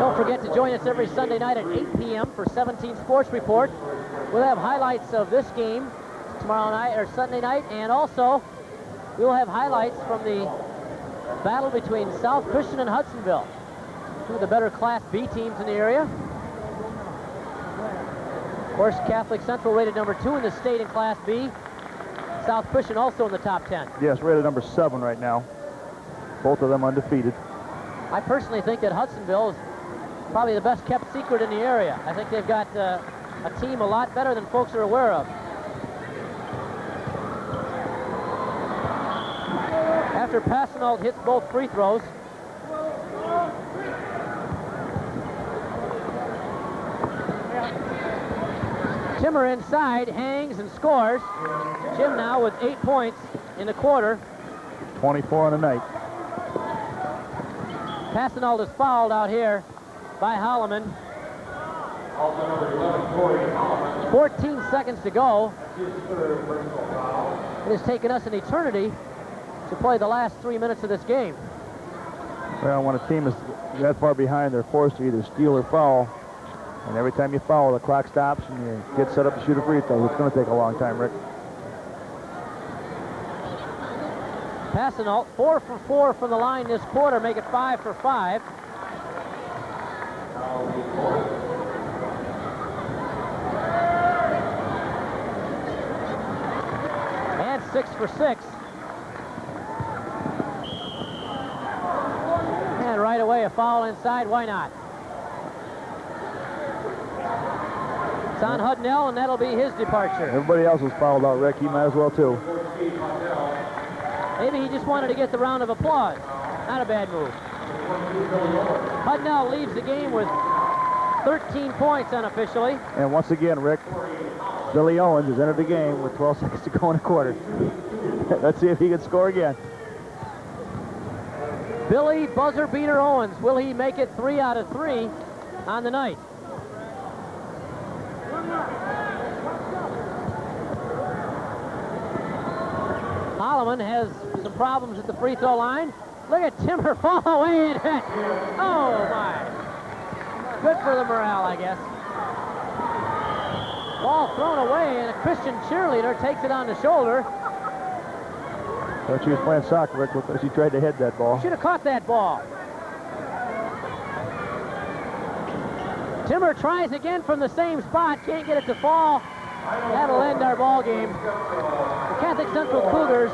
Don't forget to join us every Sunday night at 8 p.m. for 17 Sports Report. We'll have highlights of this game tomorrow night or Sunday night, and also we'll have highlights from the battle between South Christian and Hudsonville, two of the better Class B teams in the area. Of course, Catholic Central rated number 2 in the state in Class B. South Christian also in the top 10. Yes, rated number 7 right now. Both of them undefeated. I personally think that Hudsonville is probably the best kept secret in the area. I think they've got a team a lot better than folks are aware of. After Passanalt hits both free throws, Timmer inside, hangs and scores. Jim now with 8 points in the quarter. 24 on the night. Passanalt is fouled out here by Holloman. 14 seconds to go. It has taken us an eternity to play the last 3 minutes of this game. Well, when a team is that far behind, they're forced to either steal or foul. And every time you foul, the clock stops and you get set up to shoot a free throw. It's going to take a long time, Rick. Passanalt, 4 for 4 from the line this quarter, make it 5 for 5. And 6 for 6. And right away, a foul inside. Why not? It's on Hudnell, and that'll be his departure. Everybody else was fouled out, Rick. He might as well, too. Maybe he just wanted to get the round of applause. Not a bad move. Hudnell leaves the game with 13 points unofficially. And once again, Rick, Billy Owens has entered the game with 12 seconds to go in the quarter. Let's see if he can score again. Billy Buzzer Beater Owens. Will he make it 3 out of 3 on the night? Holloman has some problems at the free throw line. Look at Timmer fall away and hit. Oh, my. Good for the morale, I guess. Ball thrown away, and a Christian cheerleader takes it on the shoulder. Thought she was playing soccer, Rick, as she tried to head that ball. Should have caught that ball. Timmer tries again from the same spot. Can't get it to fall. That'll end our ball game. The Catholic Central Cougars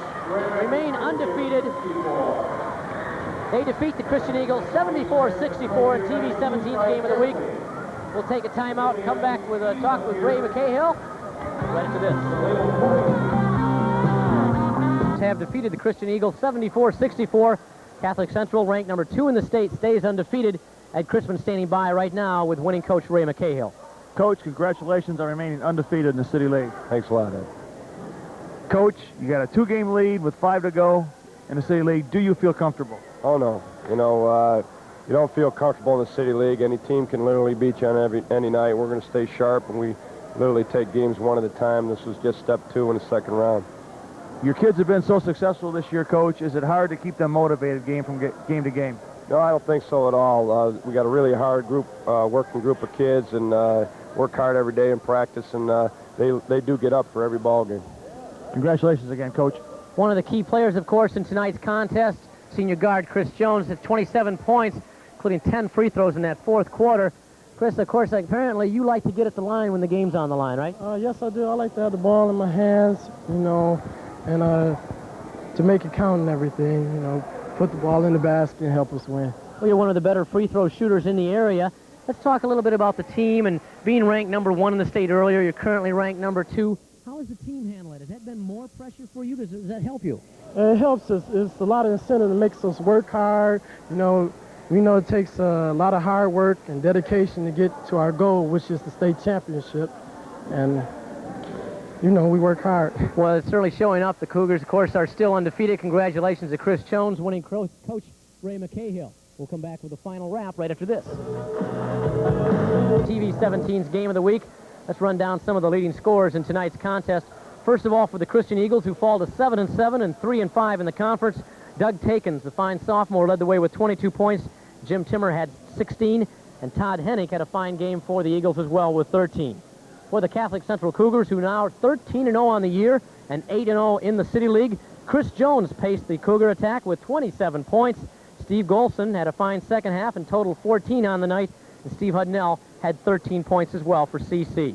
remain undefeated. They defeat the Christian Eagles 74-64 in TV 17's Game of the Week. We'll take a timeout and come back with a talk with Ray McCahill right after this. Have defeated the Christian Eagles 74-64. Catholic Central, ranked number 2 in the state, stays undefeated. Ed Chrisman standing by right now with winning coach Ray McCahill. Coach, congratulations on remaining undefeated in the City League. Thanks a lot, Ed. Coach, you got a 2-game lead with 5 to go in the City League. Do you feel comfortable? Oh, no. You know, you don't feel comfortable in the City League. Any team can literally beat you on any night. We're going to stay sharp, and we literally take games one at a time. This was just step 2 in the second round. Your kids have been so successful this year, Coach. Is it hard to keep them motivated game to game? No, I don't think so at all. We got a really hard group, working group of kids, and work hard every day in practice, and they do get up for every ball game. Congratulations again, Coach. One of the key players, of course, in tonight's contest, senior guard Chris Jones, at 27 points, including 10 free throws in that fourth quarter. Chris, of course, apparently you like to get at the line when the game's on the line, right? Yes, I do. I like to have the ball in my hands, you know, and to make it count and everything, you know, put the ball in the basket and help us win. Well, you're one of the better free throw shooters in the area. Let's talk a little bit about the team and being ranked number 1 in the state earlier. You're currently ranked number 2. How has the team handled it? Has that been more pressure for you? Does that help you? It helps us. It's a lot of incentive that makes us work hard. You know, we know it takes a lot of hard work and dedication to get to our goal, which is the state championship. And, you know, we work hard. Well, it's certainly showing up. The Cougars, of course, are still undefeated. Congratulations to Chris Jones, winning coach Ray McCahill. We'll come back with a final wrap right after this. TV 17's Game of the Week. Let's run down some of the leading scorers in tonight's contest. First of all, for the Christian Eagles, who fall to 7-7 and 3-5 in the conference, Doug Takins, the fine sophomore, led the way with 22 points. Jim Timmer had 16, and Todd Hennick had a fine game for the Eagles as well with 13. For the Catholic Central Cougars, who now are 13-0 on the year and 8-0 in the City League, Chris Jones paced the Cougar attack with 27 points. Steve Golson had a fine second half and totaled 14 on the night, and Steve Hudnell had 13 points as well for CC.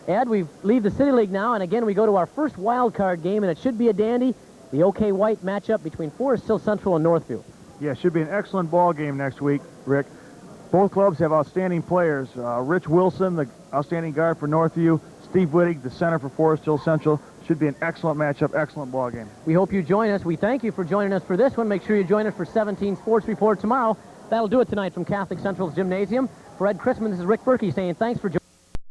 Ed, we leave the City League now, and again we go to our first wild card game, and it should be a dandy, the OK White matchup between Forest Hill Central and Northview. Yeah, it should be an excellent ball game next week, Rick. Both clubs have outstanding players. Rich Wilson, the outstanding guard for Northview, Steve Wittig, the center for Forest Hill Central. Should be an excellent matchup, excellent ball game. We hope you join us. We thank you for joining us for this one. Make sure you join us for 17 Sports Report tomorrow. That'll do it tonight from Catholic Central's Gymnasium. For Ed Chrisman, this is Rick Berkey saying thanks for joining us.